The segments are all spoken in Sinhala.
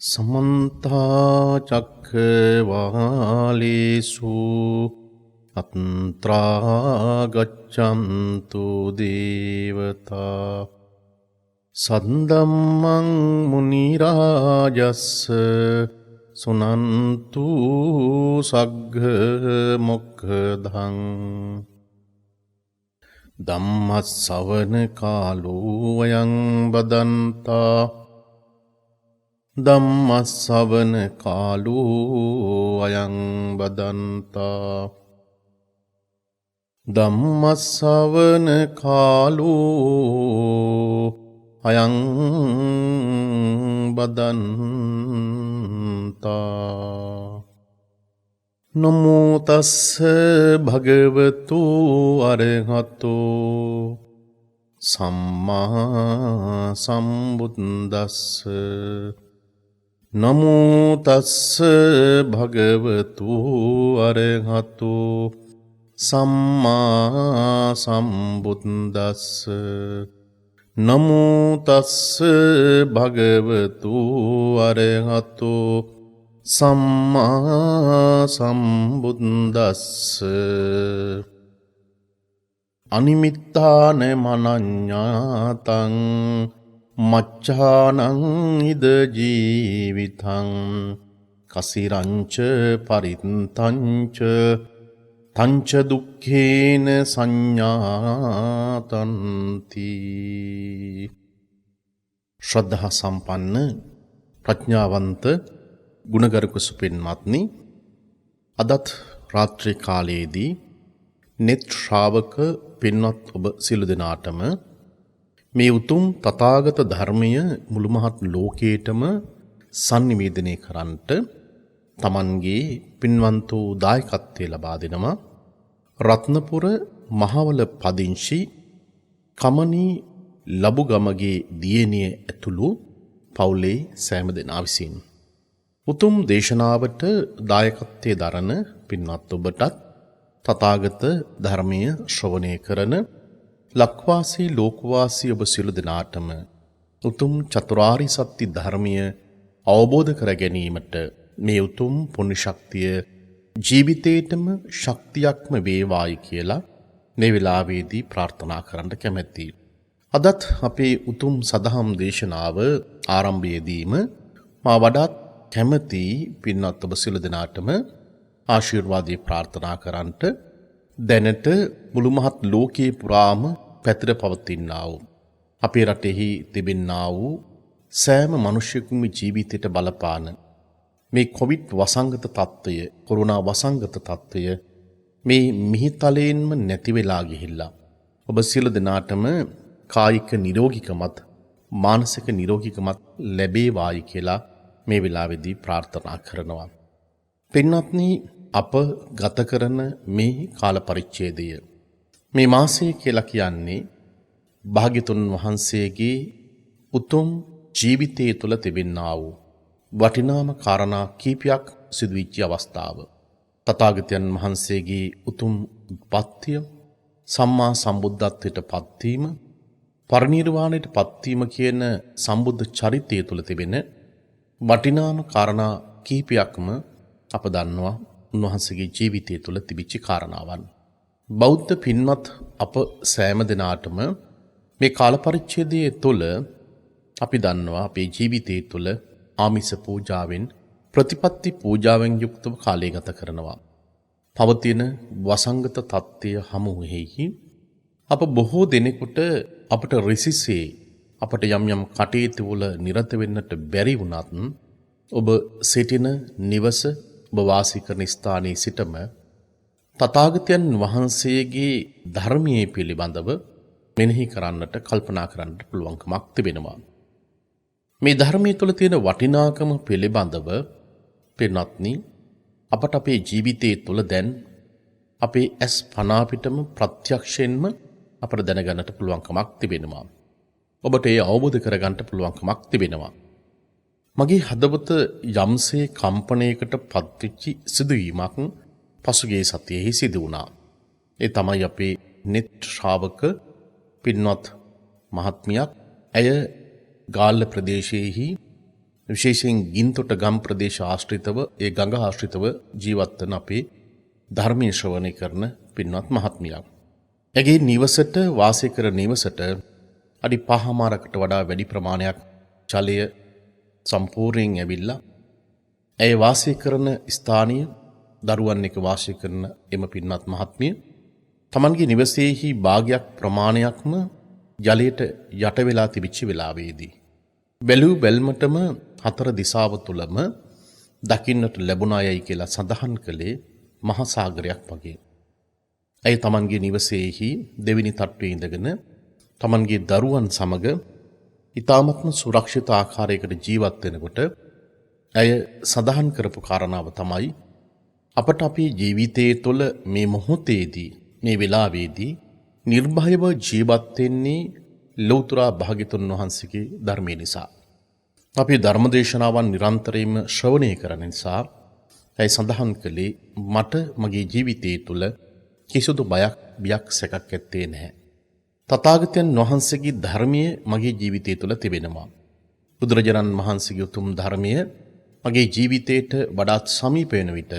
समन्ता चक्रवालेषु अत्रा गच्छन्तु देवता सद्धम्मं मुनिराजस्य सुनन्तु सग्गमोक्खदं धम्मश्रवण कालो अयं बदन्ता ධම්මස්සවන කාලෝ අයං බදන්තා ධම්මස්සවන කාලෝ අයං බදන්තා නමෝ තස්ස භගවතු අරහතෝ සම්මා සම්බුද්දස්ස නමෝ තස්ස භගවතු අරහතෝ සම්මා සම්බුද්දස්ස නමෝ තස්ස භගවතු අරහතෝ සම්මා සම්බුද්දස්ස අනිමිත්තාන මනඤ්ඤාතං මච්ඡානං ඉද ජීවිතං කසිරංච පරිත්තංච තංච දුක්ඛේන සංඥාතන්ති. ශ්‍රද්ධා සම්පන්න ප්‍රඥාවන්ත ගුණගරුක සුපින්වත්නි, අදත් රාත්‍රී කාලයේදී නෙත් ශ්‍රාවක පින්වත් ඔබ සියලු දෙනාටම මේ උතුම් තථාගත ධර්මය මුළු මහත් ලෝකේටම sannivedanaya කරන්නට තමන්ගේ පින්වන්ත වූ දායකත්වය ලබා දෙනවා රත්නපුර මහවල පදිංචි කමනී ලබුගමගේ දියණිය ඇතුළු පවුලේ සෑම දෙනා විසින් උතුම් දේශනාවට දායකත්වයේ දරන පින්වත් ඔබටත් තථාගත ධර්මය ශ්‍රවණය කරන ලක්වාසී ලෝකවාසී ඔබ සියලු දෙනාටම උතුම් චතුරාර්ය සත්‍ය ධර්මය අවබෝධ කර ගැනීමට මේ උතුම් පුණ්‍ය ශක්තිය ජීවිතේටම ශක්තියක්ම වේවායි කියලා මේ වෙලාවේදී ප්‍රාර්ථනා කරන්න කැමැතියි. අදත් අපේ උතුම් සදහම් දේශනාව ආරම්භයේදීම මා වඩාත් කැමැති පින්වත් ඔබ සියලු දෙනාටම ආශිර්වාදේ ප්‍රාර්ථනා කරන්නට දැනට මුළු මහත් ලෝකේ පුරාම පැතිර පවතිනා වූ අපේ රටෙහි තිබෙනා වූ සෑම මිනිසෙකුගේ ජීවිතයට බලපාන මේ කොවිඩ් වසංගත තත්ත්වය, කොරෝනා වසංගත තත්ත්වය මේ මිහිතලයෙන්ම නැති වෙලා ගිහිල්ලා ඔබ සියලු දෙනාටම කායික නිරෝගීකමත් මානසික නිරෝගීකමත් ලැබේවායි කියලා මේ වෙලාවේදී ප්‍රාර්ථනා කරනවා. පින්වත්නි, අප ගත කරන මේ කාල පරිච්ඡේදය මේ මාසය කියලා කියන්නේ භාග්‍යතුන් වහන්සේගේ උතුම් ජීවිතය තුළ තිබෙනා වූ වටිනාම කාරණා කීපයක් සිදුවිච්ච අවස්ථාව. තථාගතයන් වහන්සේගේ උතුම් උත්පත්තිය, සම්මා සම්බුද්ධත්වයට පත්වීම, පරිනිර්වාණයට පත්වීම කියන සම්බුද්ධ චරිතය තුළ තිබෙන වටිනාම කාරණා කීපයක්ම අප දන්නවා උන්වහන්සේගේ ජීවිතය තුළ තිබිච්ච කාරණාවන්. බෞද්ධ පින්වත් අප සෑම දෙනාටම මේ කාල පරිච්ඡේදයේ තුළ අපි දන්නවා අපේ ජීවිතය තුළ ආමිස පූජාවෙන් ප්‍රතිපත්ති පූජාවෙන් යුක්තව කාලය ගත කරනවා. පවතින වසංගත තත්ත්වය හමුවෙහි අප බොහෝ දෙනෙකුට අපට රිසිසේ අපට යම් යම් කටයුතු වල නිරත වෙන්නට බැරි වුණත් ඔබ සිටින නිවස, ඔබ වාසය කරන ස්ථානයේ සිටම තථාගතයන් වහන්සේගේ ධර්මයේ පිළිබඳව මෙනෙහි කරන්නට, කල්පනා කරන්නට පුළුවන්කමක් තිබෙනවා. මේ ධර්මයේ තුල තියෙන වටිනාකම පිළිබඳව පින්වත්නි, අපට අපේ ජීවිතයේ තුල දැන් අපේ ඇස් පන අපිටම ප්‍රත්‍යක්ෂයෙන්ම අපට දැනගන්නට පුළුවන්කමක් තිබෙනවා. ඔබට ඒ අවබෝධ කරගන්නට පුළුවන්කමක් තිබෙනවා. මගේ හදවත යම්සේ කම්පණයකට පත්වෙච්ච සිදුවීමක් පසුගිය සතියේ සිදු වුණා. ඒ තමයි අපේ නෙත් ශ්‍රාවක පින්වත් මහත්මියක්. ඇය ගාල්ල ප්‍රදේශයේහි විශේෂයෙන් ගින්තොට ගම් ප්‍රදේශ ආශ්‍රිතව ඒ ගඟ ආශ්‍රිතව ජීවත් වන අපේ ධර්මීය ශ්‍රවණය කරන පින්වත් මහත්මියක්. ඇගේ නිවසට වාසය කර නිවසට අඩි 5මාරකට වඩා වැඩි ප්‍රමාණයක් ජලය සම්පූර්ණයෙන් ඇවිල්ලා ඇය වාසය කරන ස්ථානීය දරුවන් එක්ක වාසය කරන එම පින්වත් මහත්මිය තමන්ගේ නිවසේහි භාගයක් ප්‍රමාණයක්ම ජලයට යට වෙලා තිබිච්ච වෙලාවේදී බැලූ බැල්මටම හතර දිසාව තුලම දකින්නට ලැබුණායයි කියලා සඳහන් කළේ මහා සාගරයක් වගේ. ඇය තමන්ගේ නිවසේහි දෙවෙනි තට්ටුවේ ඉඳගෙන තමන්ගේ දරුවන් සමග ඊ타මත්ම සුරක්ෂිත ආකාරයකට ජීවත් වෙනකොට ඇය සඳහන් කරපු කාරණාව තමයි අපට අපේ ජීවිතයේ තුළ මේ මොහොතේදී මේ වෙලාවේදී නිර්භයව ජීවත් වෙන්නේ ලෞතර භාග්‍යතුන් වහන්සේගේ ධර්මය නිසා. අපි ධර්මදේශනාවන් නිරන්තරයෙන්ම ශ්‍රවණය කරන නිසා ඇයි සඳහන් කළේ මට මගේ ජීවිතයේ තුල කිසිදු බියක් සැකක් ඇත්තේ නැහැ. තථාගතයන් වහන්සේගේ ධර්මයේ මගේ ජීවිතය තුල තිබෙනවා. බුදුරජාණන් වහන්සේගේ උතුම් ධර්මය මගේ ජීවිතයට වඩාත් සමීප වෙන විට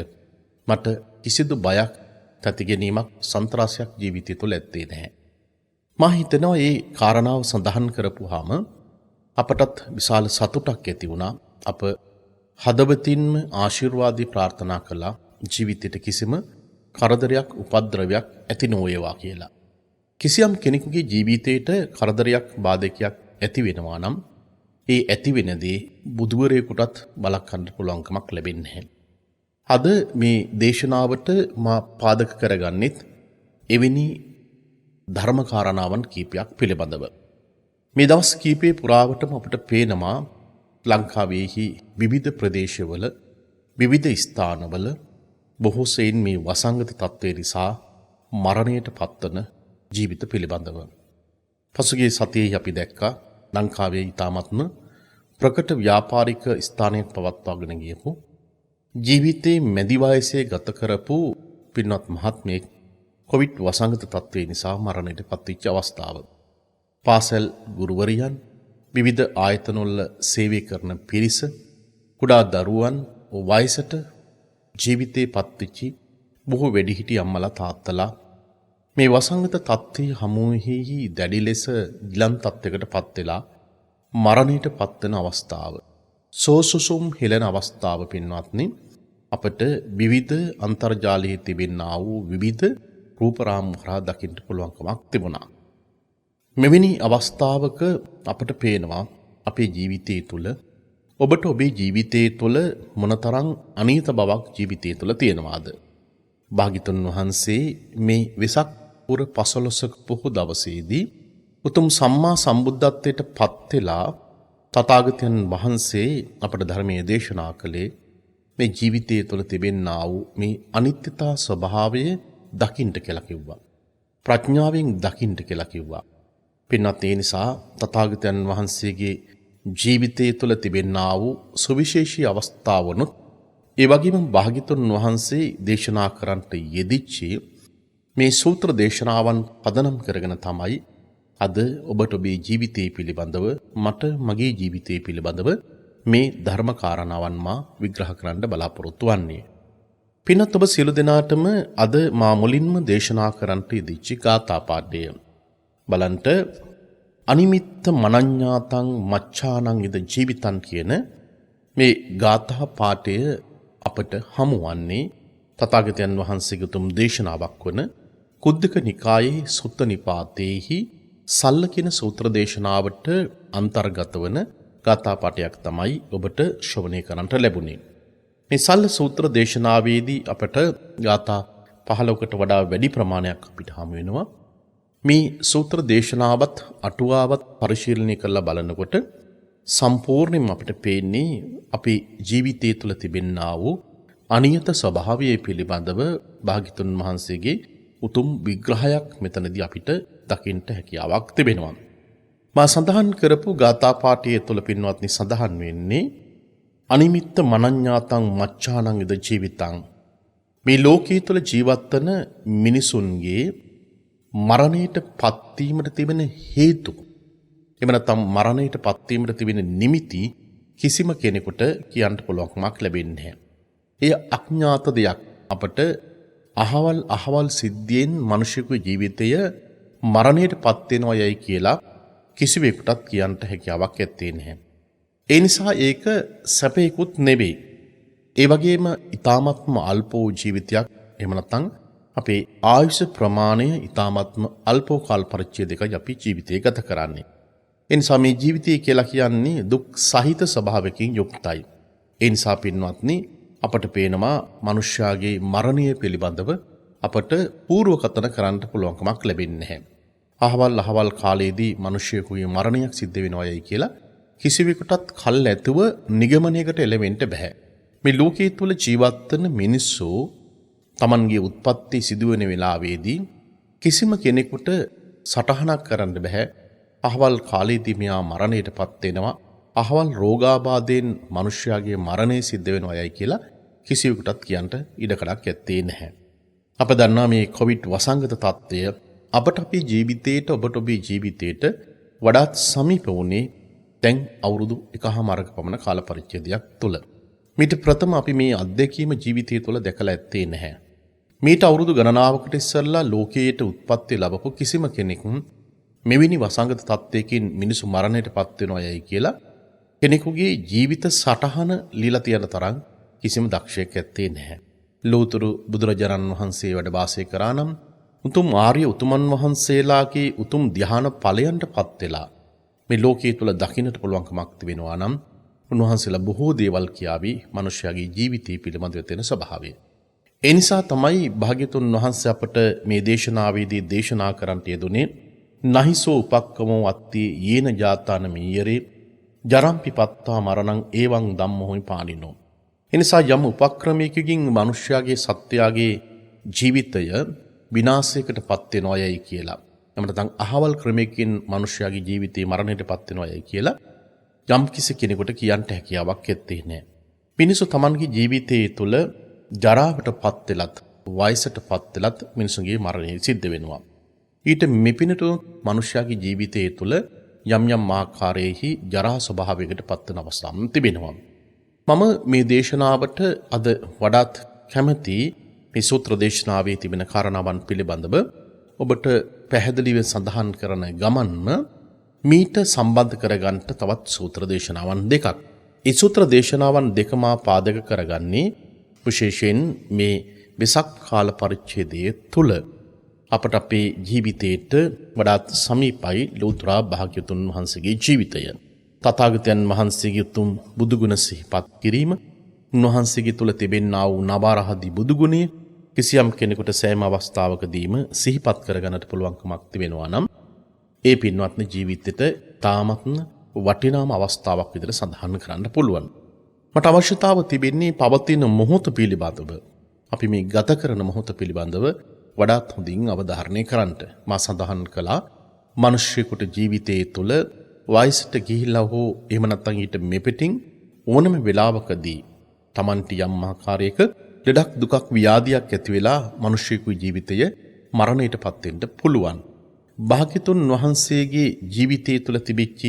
මට කිසිදු බයක් තතිගැනීමක් සන්ත්‍රාසයක් ජීවිතය තුල ඇත්තේ නැහැ. මා හිතනවා මේ කාරණාව සඳහන් කරපුවාම අපටත් විශාල සතුටක් ඇති වුණා. අප හදවතින්ම ආශිර්වාදී ප්‍රාර්ථනා කළා ජීවිතයට කිසිම කරදරයක් උපද්‍රවයක් ඇති නොවේවා කියලා. කිසියම් කෙනෙකුගේ ජීවිතයට කරදරයක් බාධකයක් ඇති වෙනවා නම් ඒ ඇති වෙන දේ බුදුවරයෙකුටත් බලකන්න පුළුවන්කමක් ලැබෙන්නේ නැහැ. අද මේ දේශනාවට මා පාදක කරගන්නෙත් එවැනි ධර්මකාරණාවන් කීපයක් පිළිබඳව. මේ දවස් කීපේ පුරාවටම අපට පේනවා ලංකාවේහි විවිධ ප්‍රදේශවල විවිධ ස්ථානවල බොහෝ සෙයින් මේ වසංගත තත්ත්වය නිසා මරණයට පත්වන ජීවිත පිළිබඳව. පසුගිය සතියේ අපි දැක්කා ලංකාවේ ඊ타මත්ම ප්‍රකට ව්‍යාපාරික ස්ථානයක් පවත්වාගෙන ගියපු ජීවිතේ මැදි වයසේ ගත කරපු පින්වත් මහත්මයෙක් කොවිඩ් වසංගත තත්ත්වය නිසා මරණයට පත්වෙච්ච අවස්ථාව. පාසල් ගුරුවරියන් විවිධ ආයතනවල සේවය කරන පිරිස කුඩා දරුවන් වයසට ජීවිතේ පත්වෙච්චි බොහෝ වැඩිහිටි අම්මලා තාත්තලා මේ වසංගත තත්ත්වයේ හමුවෙහි දැඩි ලෙස ගිලන් තත්ත්වයකට පත් වෙලා මරණයට පත්වන අවස්ථාව. සෝසුසුම් හෙළන අවස්ථාව පින්වත්නි අපට විවිධ අන්තර්ජාලයේ තිබෙනා වූ විවිධ රූපරාම හරහා දකින්න පුළුවන්කමක් තිබුණා. මෙවැනි අවස්ථාවක අපට පේනවා අපේ ජීවිතයේ තුල ඔබට ඔබේ ජීවිතයේ තුල මොනතරම් අනීත බවක් ජීවිතයේ තුල තියෙනවාද? භාග්‍යතුන් වහන්සේ මේ වෙසක් පුර 15ක පොහොය දවසේදී උතුම් සම්මා සම්බුද්ධත්වයට පත් වෙලා තථාගතයන් වහන්සේ අපට ධර්මයේ දේශනා කළේ මේ ජීවිතයේ තුල තිබෙනා වූ මේ අනිත්‍යතා ස්වභාවය දකින්න කියලා කිව්වා. ප්‍රඥාවෙන් දකින්න කියලා කිව්වා. පින්වත් ඒ නිසා තථාගතයන් වහන්සේගේ ජීවිතයේ තුල තිබෙනා වූ සුවිශේෂී අවස්ථාවනුත් ඒ වගේම භාග්‍යතුන් වහන්සේ දේශනා කරන්නට යෙදිච්ච මේ සූත්‍ර දේශනාවන් පදනම් කරගෙන තමයි අද ඔබට ඔබේ ජීවිතය පිළිබඳව මට මගේ ජීවිතය පිළිබඳව මේ ධර්ම කාරණාවන් මා විග්‍රහ කරන්න බලාපොරොත්තු වන්නේ. පින්වත් ඔබ සියලු දෙනාටම අද මා මුලින්ම දේශනා කරන්නට යෙදිච්ච ගාථා පාඩය බලන්ට අනිමිත්ත මනඤ්ඤාතං මච්ඡානං ඉද ජීවිතං කියන මේ ගාථා පාඨය අපට හමුවන්නේ තථාගතයන් වහන්සේගේ උතුම් දේශනාවක් වන කුද්දක නිකායේ සුත්ත නිපාතේහි සල්ල කියන සූත්‍ර දේශනාවට අන්තර්ගත වන ගාථා පාඨයක් තමයි ඔබට ශ්‍රවණය කරන්නට ලැබුණේ. මේ සල්ල සූත්‍ර දේශනාවේදී අපට ගාථා 15කට වඩා වැඩි ප්‍රමාණයක් අපිට හමු වෙනවා. මේ සූත්‍ර දේශනාවත් අටුවාවත් පරිශීලනය කරලා බලනකොට සම්පූර්ණයෙන්ම අපිට පේන්නේ අපේ ජීවිතය තුළ තිබෙනා වූ අනියත ස්වභාවය පිළිබඳව භාග්‍යතුන් වහන්සේගේ උතුම් විග්‍රහයක් මෙතනදී අපිට දකින්නට හැකියාවක් තිබෙනවා. මා සඳහන් කරපු ගාථා පාඨය තුළ පින්වත්නි සඳහන් වෙන්නේ අනිමිත්ත මනඤ්ඤාතං මච්ඡානං ඉද ජීවිතං. මේ ලෝකයේ තුළ ජීවත් වන මිනිසුන්ගේ මරණයට පත්වීමට තිබෙන හේතු එහෙම නැත්නම් මරණයට පත්වීමට තිබෙන නිමිති කිසිම කෙනෙකුට කියන්න පුළුවන්කමක් ලැබෙන්නේ නැහැ. එය අඥාත දෙයක්. අපට අහවල් සිද්ධියෙන් මිනිසෙකුගේ ජීවිතය මරණයට පත් වෙනවා යයි කියලා කිසිවෙකුටත් කියන්න හැකියාවක් ඇත්තේ නැහැ. ඒ නිසා ඒක සැපේකුත් නෙවෙයි. ඒ වගේම ඊ타මත්ම අල්ප වූ ජීවිතයක් එහෙම නැත්නම් අපේ ආයුෂ ප්‍රමාණය ඊ타මත්ම අල්ප කාල පරිච්ඡේදයකයි අපි ජීවිතය ගත කරන්නේ. ඒ නිසා මේ ජීවිතය කියලා කියන්නේ දුක් සහිත ස්වභාවයකින් යුක්තයි. ඒ නිසා පින්වත්නි අපට පේනවා මනුෂ්‍යයාගේ මරණය පිළිබඳව අපට පූර්වකථන කරන්න පුළුවන්කමක් ලැබෙන්නේ නැහැ. අහවල් කාලයේදී මිනිසියෙකුගේ මරණයක් සිද්ධ වෙනවායි කියලා කිසිවෙකුටත් කල් ඇතුව නිගමනයකට එළවෙන්න බෑ. මේ ලෝකයේ තුල ජීවත් වෙන මිනිස්සු Tamanගේ උත්පත්ති සිදුවෙන වෙලාවේදී කිසිම කෙනෙකුට සටහනක් කරන්න බෑ. අහවල් කාලයේදී මෙයා මරණයටපත් වෙනවා. අහවල් රෝගාබාධයෙන් මිනිස්යාගේ මරණය සිද්ධ වෙනවායි කියලා කිසිවෙකුටත් කියන්න ඉඩකඩක් ඇත්තේ නැහැ. අප දන්නා මේ කොවිඩ් වසංගත තත්ත්වය අපට අපේ ජීවිතේට ඔබට ඔබේ ජීවිතේට වඩාත් සමීප වුණේ දැන් අවුරුදු 1.5 පමණ කාල පරිච්ඡේදයක් තුළ. මීට ප්‍රථම අපි මේ අත්දැකීම ජීවිතය තුළ දැකලා ඇත්තේ නැහැ. මීට අවුරුදු ගණනාවකට ඉස්සෙල්ලා ලෝකයට උත්පත්ති ලැබපු කිසිම කෙනෙක් මෙවැනි වසංගත තත්ත්වයකින් මිනිසු මරණයට පත් වෙනවා යයි කියලා කෙනෙකුගේ ජීවිත සටහන লীලා තියන තරම් කිසිම දක්ෂයෙක් ඇත්තේ නැහැ. ලෝතුරු බුදුරජාණන් වහන්සේ වැඩ වාසය කරා නම් උතුම් ආර්ය උතුමන් වහන්සේලාගේ උතුම් ධ්‍යාන ඵලයන්ටපත් වෙලා මේ ලෝකයේ තුල දකින්නට පුළුවන්කමක් තිබෙනවා නම් උන්වහන්සේලා බොහෝ දේවල් කියාවි මනුෂ්‍යයාගේ ජීවිතය පිළිබඳව තියෙන ස්වභාවය. ඒ නිසා තමයි භාග්‍යතුන් වහන්සේ අපට මේ දේශනාවේදී දේශනා කරන්නට යෙදුනේ නහිසෝ උපක්කමෝ අත්ති යේන ජාතාන මීයරේ ජරම්පි පත්තා මරණං ඒවං ධම්මෝහි පානිනෝ. එනිසා යම් උපක්‍රමයකින් මනුෂ්‍යයාගේ සත්‍යයාගේ ජීවිතය විනාශයකට පත් වෙනවා යයි කියලා. එහෙම නැත්නම් අහවල් ක්‍රමයකින් මනුෂ්‍යයාගේ ජීවිතේ මරණයට පත් වෙනවා යයි කියලා යම් කිසි කෙනෙකුට කියන්න හැකියාවක් ඇත්තේ නැහැ. මිනිසු Tamanගේ ජීවිතයේ තුල ජරාවට පත් වෙලත් වයසට පත් වෙලත් මිනිසුන්ගේ මරණය සිද්ධ වෙනවා. ඊට මෙපිනතු මනුෂ්‍යයාගේ ජීවිතයේ තුල යම් ආකාරයේහි ජරා ස්වභාවයකට පත් වෙන අවස්ථාවක් තිබෙනවා. මම මේ දේශනාවට අද වඩාත් කැමැති මේ සූත්‍ර දේශනාවේ තිබෙන කාරණාවන් පිළිබඳව ඔබට පැහැදිලිව සඳහන් කරන ගමන්ම මීට සම්බන්ධ කරගන්න තවත් සූත්‍ර දේශනාවන් දෙකක්. ඒ සූත්‍ර දේශනාවන් දෙකම පාදක කරගන්නේ විශේෂයෙන් මේ වෙසක් කාල පරිච්ඡේදයේ තුල අපට අපේ ජීවිතයට වඩාත් සමීපයි ලෝතර භාග්‍යතුන් වහන්සේගේ ජීවිතය. තථාගතයන් වහන්සේගේ උතුම් බුදුගුණ සිහිපත් කිරීම, උන්වහන්සේගේ තුල තිබෙනා වූ නවරහදී බුදුගුණය කිසියම් කෙනෙකුට සෑම අවස්ථාවකදීම සිහිපත් කරගන්නට පුළුවන්කමක් තිබෙනවා නම් ඒ පින්වත්නි ජීවිතෙට තාමත්ම වටිනාම අවස්ථාවක් විදිහට සඳහන් කරන්න පුළුවන්. මට අවශ්‍යතාව තිබෙන්නේ පවතින මොහොත පිළිබඳව අපි මේ ගත කරන මොහොත පිළිබඳව වඩාත් හොඳින් අවධාරණය කරන්නට. මා සඳහන් කළා මිනිස්සුෙකුට ජීවිතයේ තුල වයසට ගිහිල්ලා හෝ එහෙම නැත්නම් ඊට මෙපිටින් ඕනම වෙලාවකදී Tamanට යම් ආකාරයක ලෙඩක් දුකක් ව්‍යාධියක් ඇති වෙලා මිනිස්සුෙකුගේ ජීවිතය මරණයටපත් වෙන්න පුළුවන්. භාග්‍යතුන් වහන්සේගේ ජීවිතය තුළ තිබිච්ච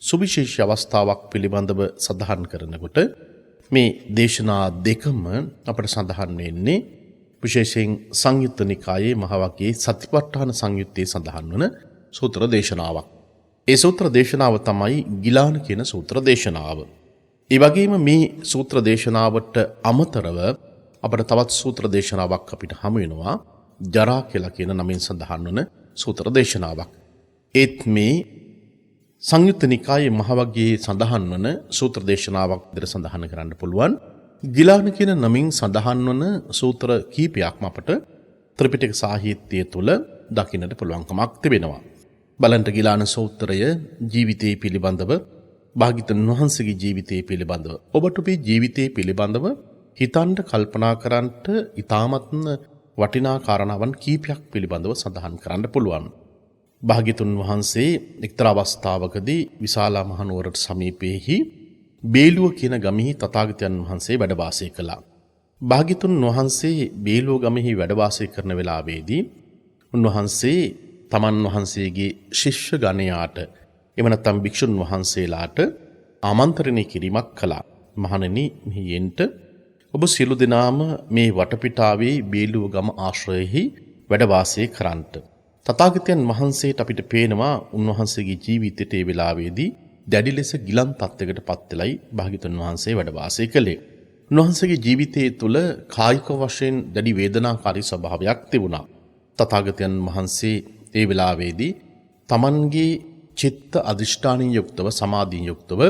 සුවිශේෂ අවස්ථාවක් පිළිබඳව සඳහන් කරනකොට මේ දේශනා දෙකම අපට සඳහන් වෙන්නේ විශේෂයෙන් සංයුත්ත නිකායේ මහවග්ගයේ සතිපට්ඨාන සංයුත්තේ සඳහන් වන සූත්‍ර දේශනාවක්. ඒ සූත්‍ර දේශනාව තමයි ගිලාන කියන සූත්‍ර දේශනාව. ඒ වගේම මේ සූත්‍ර දේශනාවට අමතරව අපට තවත් සූත්‍ර දේශනාවක් අපිට හමු වෙනවා ජරා කියලා කියන නමින් සඳහන් වන සූත්‍ර දේශනාවක්. ඒත් මේ සංයුත්ත නිකායේ මහවග්ගයේ සඳහන් වන සූත්‍ර දේශනාවක් විදිහට සඳහන් කරන්න පුළුවන්. ගිලාන කියන නමින් සඳහන් වන සූත්‍ර කීපයක්ම අපට ත්‍රිපිටක සාහිත්‍යය තුළ දකින්නට පුළුවන්කමක් තිබෙනවා. බලන්න ගිලාන සූත්‍රය ජීවිතය පිළිබඳව භාග්‍යවතුන් වහන්සේගේ ජීවිතය පිළිබඳව ඔබට ඔබේ ජීවිතය පිළිබඳව හිතන්න කල්පනා කරන්නට ඉතාමත්ම වටිනා කාරණාවන් කීපයක් පිළිබඳව සඳහන් කරන්න පුළුවන්. භාග්‍යවතුන් වහන්සේ එක්තරා අවස්ථාවකදී විශාලා මහනුවරට සමීපයේහි බේලුව කියන ගමෙහි තථාගතයන් වහන්සේ වැඩ වාසය කළා. භාග්‍යවතුන් වහන්සේ බේලුව ගමෙහි වැඩ වාසය කරන වෙලාවේදී උන්වහන්සේ තමන් වහන්සේගේ ශිෂ්‍ය ගණයාට එම නැත්නම් භික්ෂුන් වහන්සේලාට ආමන්ත්‍රණය කිරීමක් කළා. මහණෙනි මෙහියෙන්ට ඔබ සියලු දෙනාම මේ වටපිටාවේ බේලුවගම ආශ්‍රයෙහි වැඩ වාසය කරන්ට. තථාගතයන් වහන්සේට අපිට පේනවා උන්වහන්සේගේ ජීවිතයේ ඒ වෙලාවේදී දැඩි ලෙස ගිලන් තත්යකට පත් වෙලයි භාග්‍යතුන් වහන්සේ වැඩ වාසය කළේ. උන්වහන්සේගේ ජීවිතයේ තුල කායික වශයෙන් දැඩි වේදනාකාරී ස්වභාවයක් තිබුණා. තථාගතයන් වහන්සේ ඒ වෙලාවේදී තමන්ගේ චිත්ත අධිෂ්ඨානින් යුක්තව සමාධියෙන් යුක්තව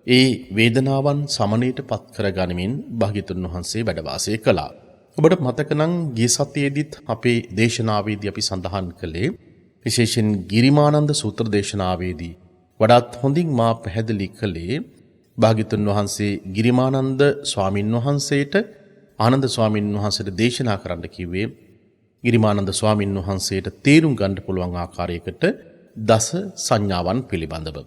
ඒ වේදනාවන් සමනයට පත් කරගනිමින් භාග්‍යතුන් වහන්සේ වැඩ වාසය කළා. ඔබට මතක නම් ගිය සතියේදීත් අපේ දේශනාවේදී අපි සඳහන් කළේ විශේෂයෙන් ගිරිමානන්ද සූත්‍ර දේශනාවේදී වඩාත් හොඳින් මා පැහැදිලි කළේ භාග්‍යතුන් වහන්සේ ගිරිමානන්ද ස්වාමින් වහන්සේට ආනන්ද ස්වාමින් වහන්සේට දේශනා කරන්න කිව්වේ ගිරිමානන්ද ස්වාමින් වහන්සේට තේරුම් ගන්න පුළුවන් ආකාරයකට දස සංඥාවන් පිළිබඳව.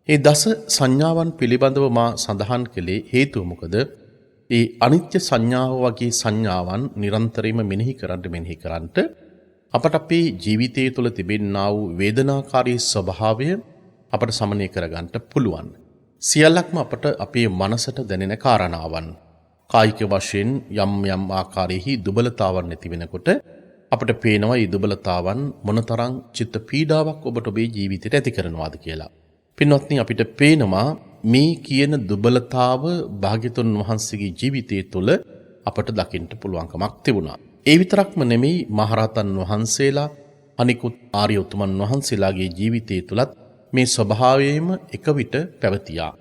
ඒ දස සංඥාවන් පිළිබඳව මා සඳහන් කළේ හේතුව මොකද? ඒ අනිත්‍ය සංඥාව වගේ සංඥාවන් නිරන්තරයෙන්ම මෙනෙහි කරන්ට අපට අපේ ජීවිතය තුළ තිබෙනා වූ වේදනාකාරී ස්වභාවය අපට සමනය කරගන්න පුළුවන්. සියල්ලක්ම අපට අපේ මනසට දැනෙන කාරණාවන්. කායික වශයෙන් යම් යම් ආකාරයෙහි දුබලතාවන් නැති වෙනකොට අපට පේනවා මේ දුබලතාවන් මොනතරම් චිත්ත පීඩාවක් ඔබට ඔබේ ජීවිතයට ඇති කරනවාද කියලා. පින්වත්නි අපිට පේනවා මේ කියන දුබලතාව භාග්‍යතුන් වහන්සේගේ ජීවිතය තුළ අපට දකින්න පුළුවන්කමක් තිබුණා. ඒ විතරක්ම නෙමෙයි මහරහතන් වහන්සේලා අනිකුත් ආර්ය උතුමන් වහන්සේලාගේ ජීවිතය තුලත් මේ ස්වභාවයම එක විට පැවතියා.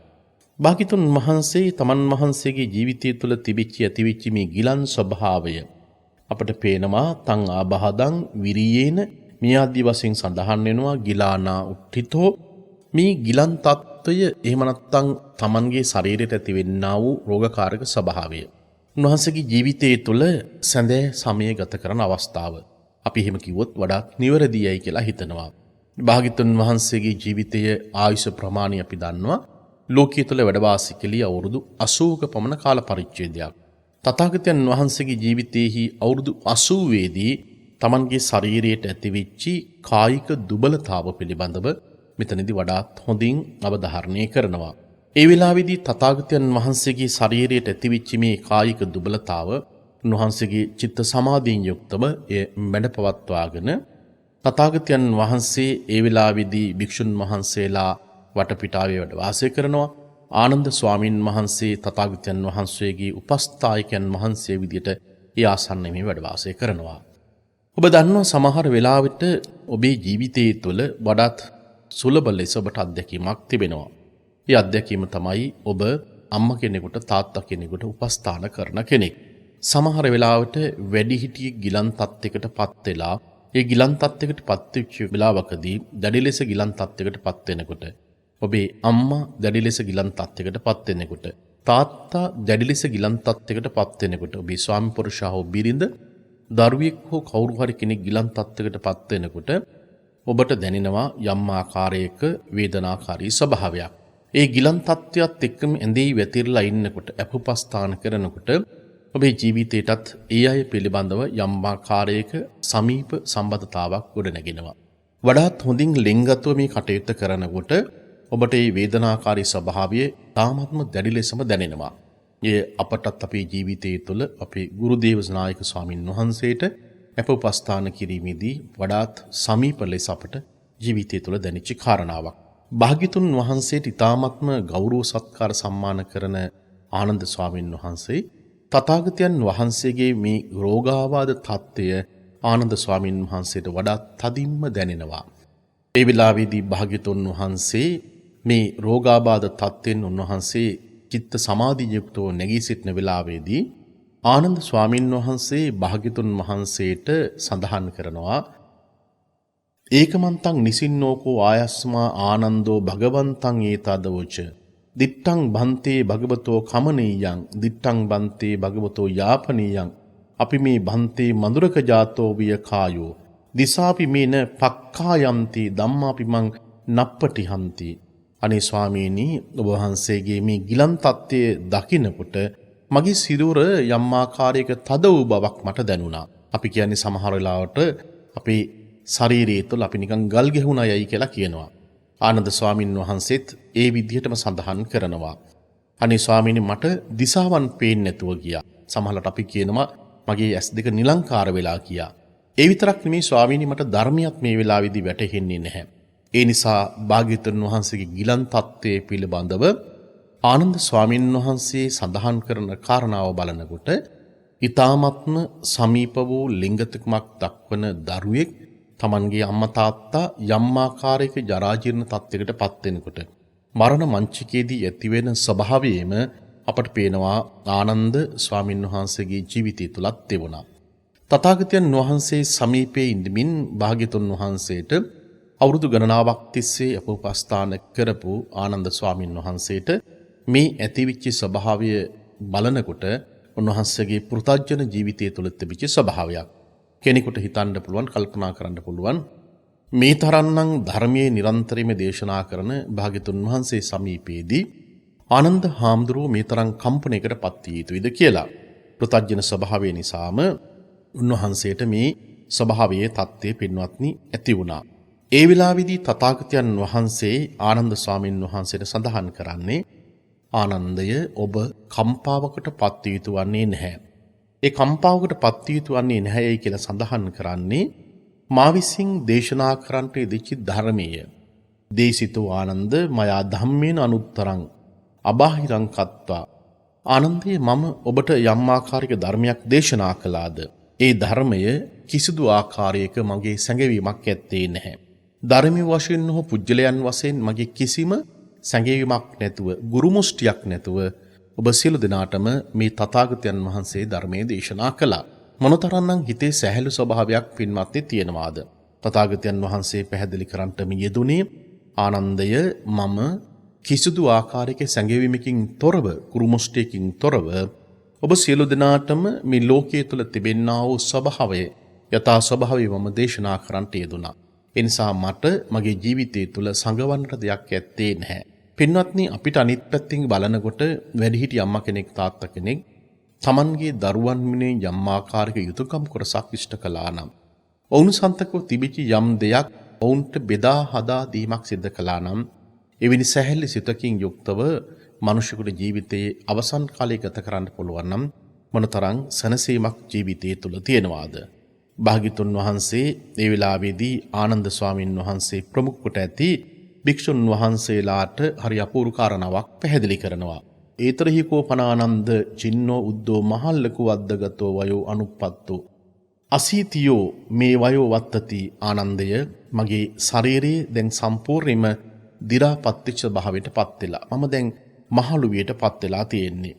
භාග්‍යතුන් වහන්සේ තමන් වහන්සේගේ ජීවිතය තුළ ඇතිවිච්ච මේ ගිලන් ස්වභාවය අපට පේනවා තං ආබහදං විරියේන මේ ආදී වශයෙන් සඳහන් වෙනවා ගිලානා උට්ඨිතෝ. මේ ගිලන් තත්ත්වය එහෙම නැත්නම් තමන්ගේ ශරීරයට ඇතිවෙන්නා වූ රෝගකාරක ස්වභාවය උන්වහන්සේගේ ජීවිතයේ තුල සැඳෑ සමය ගත කරන අවස්ථාව අපි එහෙම කිව්වොත් වඩාත් නිවැරදියයි කියලා හිතනවා. භාග්‍යතුන් වහන්සේගේ ජීවිතයේ ආයුෂ ප්‍රමාණය අපි දන්නවා. ලෝකයේ තුල වැඩ වාසය කළේ අවුරුදු 80ක පමණ කාල පරිච්ඡේදයක්. තථාගතයන් වහන්සේගේ ජීවිතයේහි අවුරුදු 80 දී තමන්ගේ ශරීරයට ඇතිවෙච්ච කායික දුබලතාව පිළිබඳව මෙතනදී වඩාත් හොඳින් අවධාරණය කරනවා. ඒ වෙලාවේදී තථාගතයන් වහන්සේගේ ශරීරයට ඇතිවෙච්ච මේ කායික දුබලතාව උන්වහන්සේගේ චිත්ත සමාධියෙන් යුක්තව එය මැඩපවත්වාගෙන තථාගතයන් වහන්සේ ඒ වෙලාවේදී භික්ෂුන් වහන්සේලා වටපිටාවේ වැඩ වාසය කරනවා. ආනන්ද ස්වාමින් වහන්සේ තථාගතයන් වහන්සේගේ උපස්ථායකයන් වහන්සේ විදියට ඒ ආසන්නයේ වැඩ වාසය කරනවා. ඔබ දන්නවා සමහර වෙලාවට ඔබේ ජීවිතයේ තුළ වඩාත් සුලභ ලෙස ඔබට අත්දැකීමක් තිබෙනවා. ඒ අත්දැකීම තමයි ඔබ අම්මා කෙනෙකුට තාත්තා කෙනෙකුට උපස්ථාන කරන කෙනෙක්. සමහර වෙලාවට වැඩිහිටියෙක් ගිලන් තත්යකට පත් වෙලා ඒ ගිලන් තත්යකට පත් වෙච්ච වෙලාවකදී දැඩි ලෙස ගිලන් තත්යකට පත් වෙනකොට ඔබේ අම්මා දැඩි ලෙස ගිලන් තත්යකට පත් වෙනකොට තාත්තා දැඩි ලෙස ගිලන් තත්යකට පත් වෙනකොට ඔබේ ස්වාමි පුරුෂයා හෝ බිරිඳ දරුවෙක් හෝ කවුරු හරි කෙනෙක් ගිලන් තත්යකට පත් වෙනකොට ඔබට දැනෙනවා යම් ආකාරයක වේදනාකාරී ස්වභාවයක්. ඒ ගිලන් තත්ත්වයක් එක්කම ඇඳේ වැතිරලා ඉන්නකොට අපුපස්ථාන කරනකොට ඔබේ ජීවිතයටත් ඒ අය පිළිබඳව යම් ආකාරයක සමීප සම්බන්ධතාවක් ගොඩනගෙනවා. වඩාත් හොඳින් ලෙන්ගත්ව මේ කටයුත්ත කරනකොට ඔබට මේ වේදනාකාරී ස්වභාවය තාමත්ම දැඩි ලෙසම දැනෙනවා. ඒ අපටත් අපේ ජීවිතයේ තුළ අපේ ගුරු දේවනායක ස්වාමින් වහන්සේට අපුපස්ථාන කිරීමේදී වඩාත් සමීප ලෙස අපට ජීවිතය තුළ දැනෙච්ච කාරණාවක්. භාග්‍යතුන් වහන්සේට ඊ타ත්ම ගෞරව සත්කාර සම්මාන කරන ආනන්ද ස්වාමීන් වහන්සේ තථාගතයන් වහන්සේගේ මේ රෝගාබාධ තත්ත්වය ආනන්ද ස්වාමීන් වහන්සේට වඩා තදින්ම දැනෙනවා. ඒ වෙලාවේදී භාග්‍යතුන් වහන්සේ මේ රෝගාබාධ තත්ත්වෙන් උන්වහන්සේ චිත්ත සමාධි යුක්තව නැගී සිටින වෙලාවේදී ආනන්ද ස්වාමීන් වහන්සේ භාග්‍යතුන් වහන්සේට සඳහන් කරනවා ඒකමන්තං නිසින්නෝකෝ ආයස්මා ආනන්දෝ භගවන්තං ඒතදවච දිත්තං බන්තේ භගවතෝ කමනීයං දිත්තං බන්තේ භගවතෝ යාපනීයං අපි මේ බන්තේ මඳුරක ජාතෝ විය කායෝ දිසාපි මේන පක්ඛායන්ති ධම්මාපි මං නප්පටිහන්ති. අනේ ස්වාමීනි ඔබ වහන්සේගේ මේ ගිලන් තත්ත්වයේ දකින්නකොට මගේ සිරුර යම් ආකාරයක තද වූ බවක් මට දැනුණා. අපි කියන්නේ සමහර වෙලාවට අපේ ශරීරයේ තුල අපි නිකන් ගල් ගැහුණා යයි කියලා කියනවා. ආනන්ද ස්වාමීන් වහන්සේත් ඒ විදිහටම සඳහන් කරනවා. අනේ ස්වාමීනි මට දිසාවන් පේන්නේ නැතුව ගියා. සමහරවිට අපි කියනවා මගේ ඇස් දෙක නිලංකාර වෙලා ගියා. ඒ විතරක් නෙමෙයි ස්වාමීනි මට ධර්මයක් මේ වෙලාවේදී වැටහෙන්නේ නැහැ. ඒ නිසා භාග්‍යවතුන් වහන්සේගේ ගිලන් තත්ත්වයේ පිළිබඳව ආනන්ද ස්වාමීන් වහන්සේ සඳහන් කරන කාරණාව බලනකොට ඊ타මත්ම සමීප වූ ලිංගිකමක් දක්වන දරුවෙක් තමන්ගේ අම්මා තාත්තා යම් ආකාරයක ජරා ජීර්ණ තත්යකට පත් වෙනකොට මරණ මංචකයේදී ඇතිවෙන ස්වභාවයේම අපට පේනවා ආනන්ද ස්වාමීන් වහන්සේගේ ජීවිතය තුලත් තිබුණා. තථාගතයන් වහන්සේ සමීපයේ ඉඳමින් භාග්‍යතුන් වහන්සේට අවුරුදු ගණනාවක් තිස්සේ අපෝපස්ථාන කරපු ආනන්ද ස්වාමීන් වහන්සේට මේ ඇතිවිච්ච ස්වභාවය බලනකොට උන්වහන්සේගේ පෘථග්ජන ජීවිතය තුළ තිබිච්ච ස්වභාවයක් කෙනෙකුට හිතන්න පුළුවන් කල්පනා කරන්න පුළුවන් මේ තරම්නම් ධර්මයේ නිරන්තරයෙන්ම දේශනා කරන භාග්‍යතුන් වහන්සේ සමීපයේදී ආනන්ද හාමුදුරුවෝ මේ තරම් කම්පණයකට පත් විය යුතුයිද කියලා පෘථග්ජන ස්වභාවය නිසාම උන්වහන්සේට මේ ස්වභාවයේ தත්ත්වය පින්වත්නි ඇති වුණා. ඒ වෙලාවේදී තථාගතයන් වහන්සේ ආනන්ද ස්වාමීන් වහන්සේට සඳහන් කරන්නේ ආනන්දය ඔබ කම්පාවකට පත් විය යුතු වන්නේ නැහැ. ඒ කම්පාවකට පත් විය යුතු වන්නේ නැහැයි කියලා සඳහන් කරන්නේ මා විසින් දේශනා කරන්නට යෙදිච්ච ධර්මයේ දේශිතෝ ආනන්ද මයා ධම්මේන අනුත්තරං අබාහිරං කତ୍වා ආනන්දේ මම ඔබට යම් ආකාරයක ධර්මයක් දේශනා කළාද ඒ ධර්මය කිසිදු ආකාරයක මගේ සැඟවීමක් ඇත්තේ නැහැ. ධර්මයේ වශයෙන් හෝ පුජ්‍යලයන් වශයෙන් මගේ කිසිම සැඟවීමක් නැතුව ගුරු මුෂ්ටියක් නැතුව ඔබ සියලු දෙනාටම මේ තථාගතයන් වහන්සේ ධර්මයේ දේශනා කළා. මොනතරම්නම් හිතේ සැහැල්ලු ස්වභාවයක් පින්වත්නි තියෙනවාද? තථාගතයන් වහන්සේ පැහැදිලි කරන්නට යෙදුනේ ආනන්දය මම කිසිදු ආකාරයක සැඟවීමකින් තොරව ගුරු මුෂ්ටියකින් තොරව ඔබ සියලු දෙනාටම මේ ලෝකයේ තුල තිබෙනා වූ ස්වභාවය යථා ස්වභාවය මම දේශනා කරන්නට යෙදුණා. ඒ නිසා මට මගේ ජීවිතය තුල සංගවන්නට දෙයක් ඇත්තේ නැහැ. පින්වත්නි අපිට අනිත් පැත්තෙන් බලනකොට වැඩිහිටි අම්මා කෙනෙක් තාත්තා කෙනෙක් තමන්ගේ දරුවන් මිනේ යම් ආකාරයක යුතුයකම් කොටසක් ඉෂ්ට කළා නම් ඔවුන් සන්තකව තිබිච්ච යම් දෙයක් ඔවුන්ට බෙදා හදා දීමක් සිදු කළා නම් එවැනි සැහැල්ලු සිතකින් යුක්තව මනුෂ්‍යකුගේ ජීවිතයේ අවසන් කාලය ගත කරන්න පුළුවන් නම් මොනතරම් සැනසීමක් ජීවිතයේ තුල තියෙනවාද? භාග්‍යතුන් වහන්සේ ඒ වෙලාවේදී ආනන්ද ස්වාමීන් වහන්සේ ප්‍රමුඛ කොට ඇති භික්ෂුන් වහන්සේලාට හරි අපූර්ව කාරණාවක් පැහැදිලි කරනවා. ඒතරහි කෝපනානන්ද චින්නෝ උද්දෝ මහල්ලකු අද්දගතෝ වයෝ අනුප්පත්තෝ අසීතියෝ මේ වයෝ වත්තති ආනන්දය මගේ ශරීරයේ දැන් සම්පූර්ණයෙන්ම දි รา පත්‍ච්ච භාවයට පත් වෙලා මම දැන් මහලු වියට පත් වෙලා තියෙන්නේ.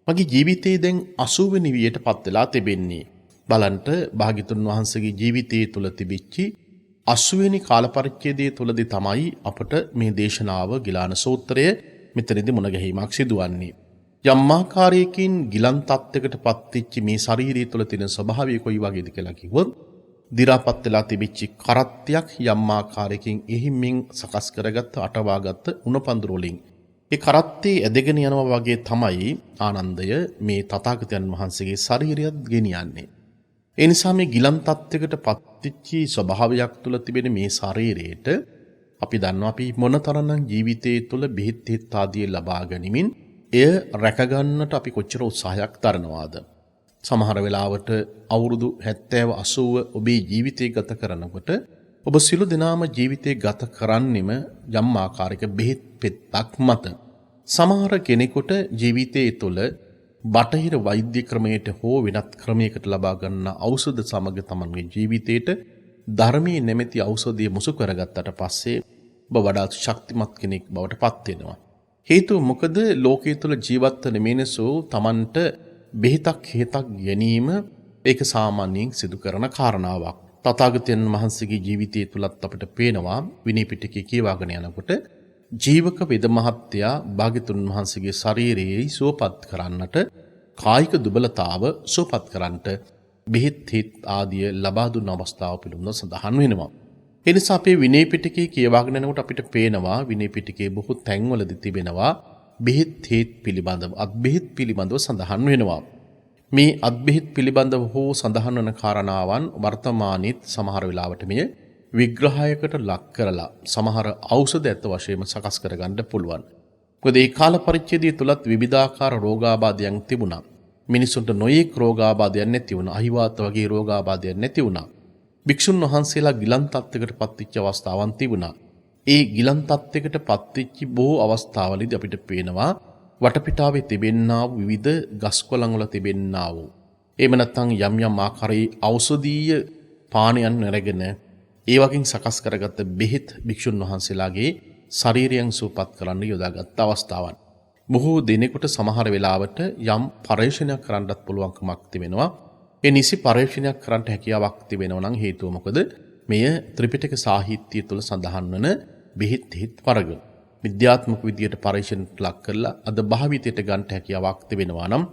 මගේ ජීවිතේ දැන් 80 වෙනි වියට පත් වෙලා තිබෙන්නේ. බලන්ට භාග්‍යතුන් වහන්සේගේ ජීවිතයේ තුල තිබිච්ච 80 වෙනි කාල පරිච්ඡේදයේ තුලදී තමයි අපට මේ දේශනාව ගිලාන සූත්‍රය මෙතනදී මුණ ගැහිමක් සිදුවන්නේ. යම් ආකාරයකින් ගිලන් තත්යකට පත්වෙච්ච මේ ශාරීරිය තුල තියෙන ස්වභාවය කොයි වගේද කියලා කිව්වොත් දි รา පත් වෙලා තිබිච්ච කරත්තයක් යම් ආකාරයකින් එහිමින් සකස් කරගත්ත අටවාගත්ත උණපඳුර වලින් ඒ කරත්තේ ඇදගෙන යනවා වගේ තමයි ආනන්දය මේ තථාගතයන් වහන්සේගේ ශරීරයත් ගෙනියන්නේ. ඒ නිසා මේ ගිලන් තත්යකට පත්වෙච්ච ස්වභාවයක් තුල තිබෙන මේ ශරීරයට අපි දන්නවා අපි මොනතරම්නම් ජීවිතයේ තුල බෙහෙත් ආදී ලබා ගනිමින් එය රැක ගන්නට අපි කොච්චර උත්සාහයක් දරනවාද? සමහර වෙලාවට අවුරුදු 70 80 ඔබේ ජීවිතය ගත කරනකොට ඔබ සිළු දිනාම ජීවිතය ගත කරන්නෙම යම් ආකාරයක බෙහෙත් පෙත්තක් මත. සමහර කෙනෙකුට ජීවිතයේ තුල බටහිර වෛද්‍ය ක්‍රමයට හෝ වෙනත් ක්‍රමයකට ලබා ගන්න ඖෂධ සමග තමන්ගේ ජීවිතයට ධර්මයේ නැමැති ඖෂධය මුසු කරගත්තට පස්සේ ඔබ වඩාත් ශක්තිමත් කෙනෙක් බවට පත් වෙනවා. හේතුව මොකද ලෝකයේ තුල ජීවත් වෙන මිනිසු තමන්ට බෙහෙතක් හේතක් ගැනීම ඒක සාමාන්‍යයෙන් සිදු කරන කාරණාවක්. තථාගතයන් වහන්සේගේ ජීවිතය තුලත් අපිට පේනවා විනය පිටකයේ කියවාගෙන යනකොට ජීවක වේද මහත්තයා භාග්‍යතුන් වහන්සේගේ ශරීරයේ සුවපත් කරන්නට කායික දුබලතාව සුවපත් කරන්නට බෙහෙත් හිත් ආදිය ලබා දුන්න අවස්ථාව පිළිබඳව සඳහන් වෙනවා. ඒ නිසා අපේ විනය පිටකයේ කියවාගෙන යනකොට අපිට පේනවා විනය පිටකයේ බොහෝ තැන්වලදී තිබෙනවා බෙහෙත් හිත් පිළිබඳව අත්බෙහෙත් පිළිබඳව සඳහන් වෙනවා. මේ අත්බෙහෙත් පිළිබඳව හෝ සඳහන් වන කාරණාවන් වර්තමානයේත් සමහර වෙලාවට මෙය විග්‍රහයකට ලක් කරලා සමහර ඖෂධ ඇත්ත වශයෙන්ම සකස් කරගන්න පුළුවන්. මොකද ඒ කාල පරිච්ඡේදය තුලත් විවිධාකාර රෝගාබාධයන් තිබුණා. මිනිසුන්ට නොයෙක් රෝගාබාධයන් නැති වුණා. අහිවාත වගේ රෝගාබාධයන් නැති වුණා. භික්ෂුන් වහන්සේලා ගිලන් තත්යකට පත්වෙච්ච අවස්ථාවන් තිබුණා. ඒ ගිලන් තත්යකට පත්වෙච්ච බොහෝ අවස්ථාවලදී අපිට පේනවා වටපිටාවේ තිබෙන්නා වූ විවිධ ගස්කොළන් වල තිබෙන්නා වූ එහෙම නැත්නම් යම් යම් ආකාරයේ ඖෂධීය පානයන් අරගෙන ඒ වගේන් සකස් කරගත්ත බෙහෙත් භික්ෂුන් වහන්සේලාගේ ශරීරයන් සුවපත් කරන්න යොදාගත් අවස්ථාවන්. බොහෝ දිනෙකට සමහර වෙලාවට යම් පරීක්ෂණයක් කරන්නත් පුළුවන්කමක් තිබෙනවා. ඒ නිසි පරීක්ෂණයක් කරන්න හැකියාවක් තිබෙනවා නම් හේතුව මොකද? මෙය ත්‍රිපිටක සාහිත්‍යය තුළ සඳහන් වන බෙහෙත් වර්ග. විද්‍යාත්මක විදියට පරීක්ෂණයට ලක් කරලා අද භාවිතයට ගන්න හැකියාවක් තිබෙනවා නම්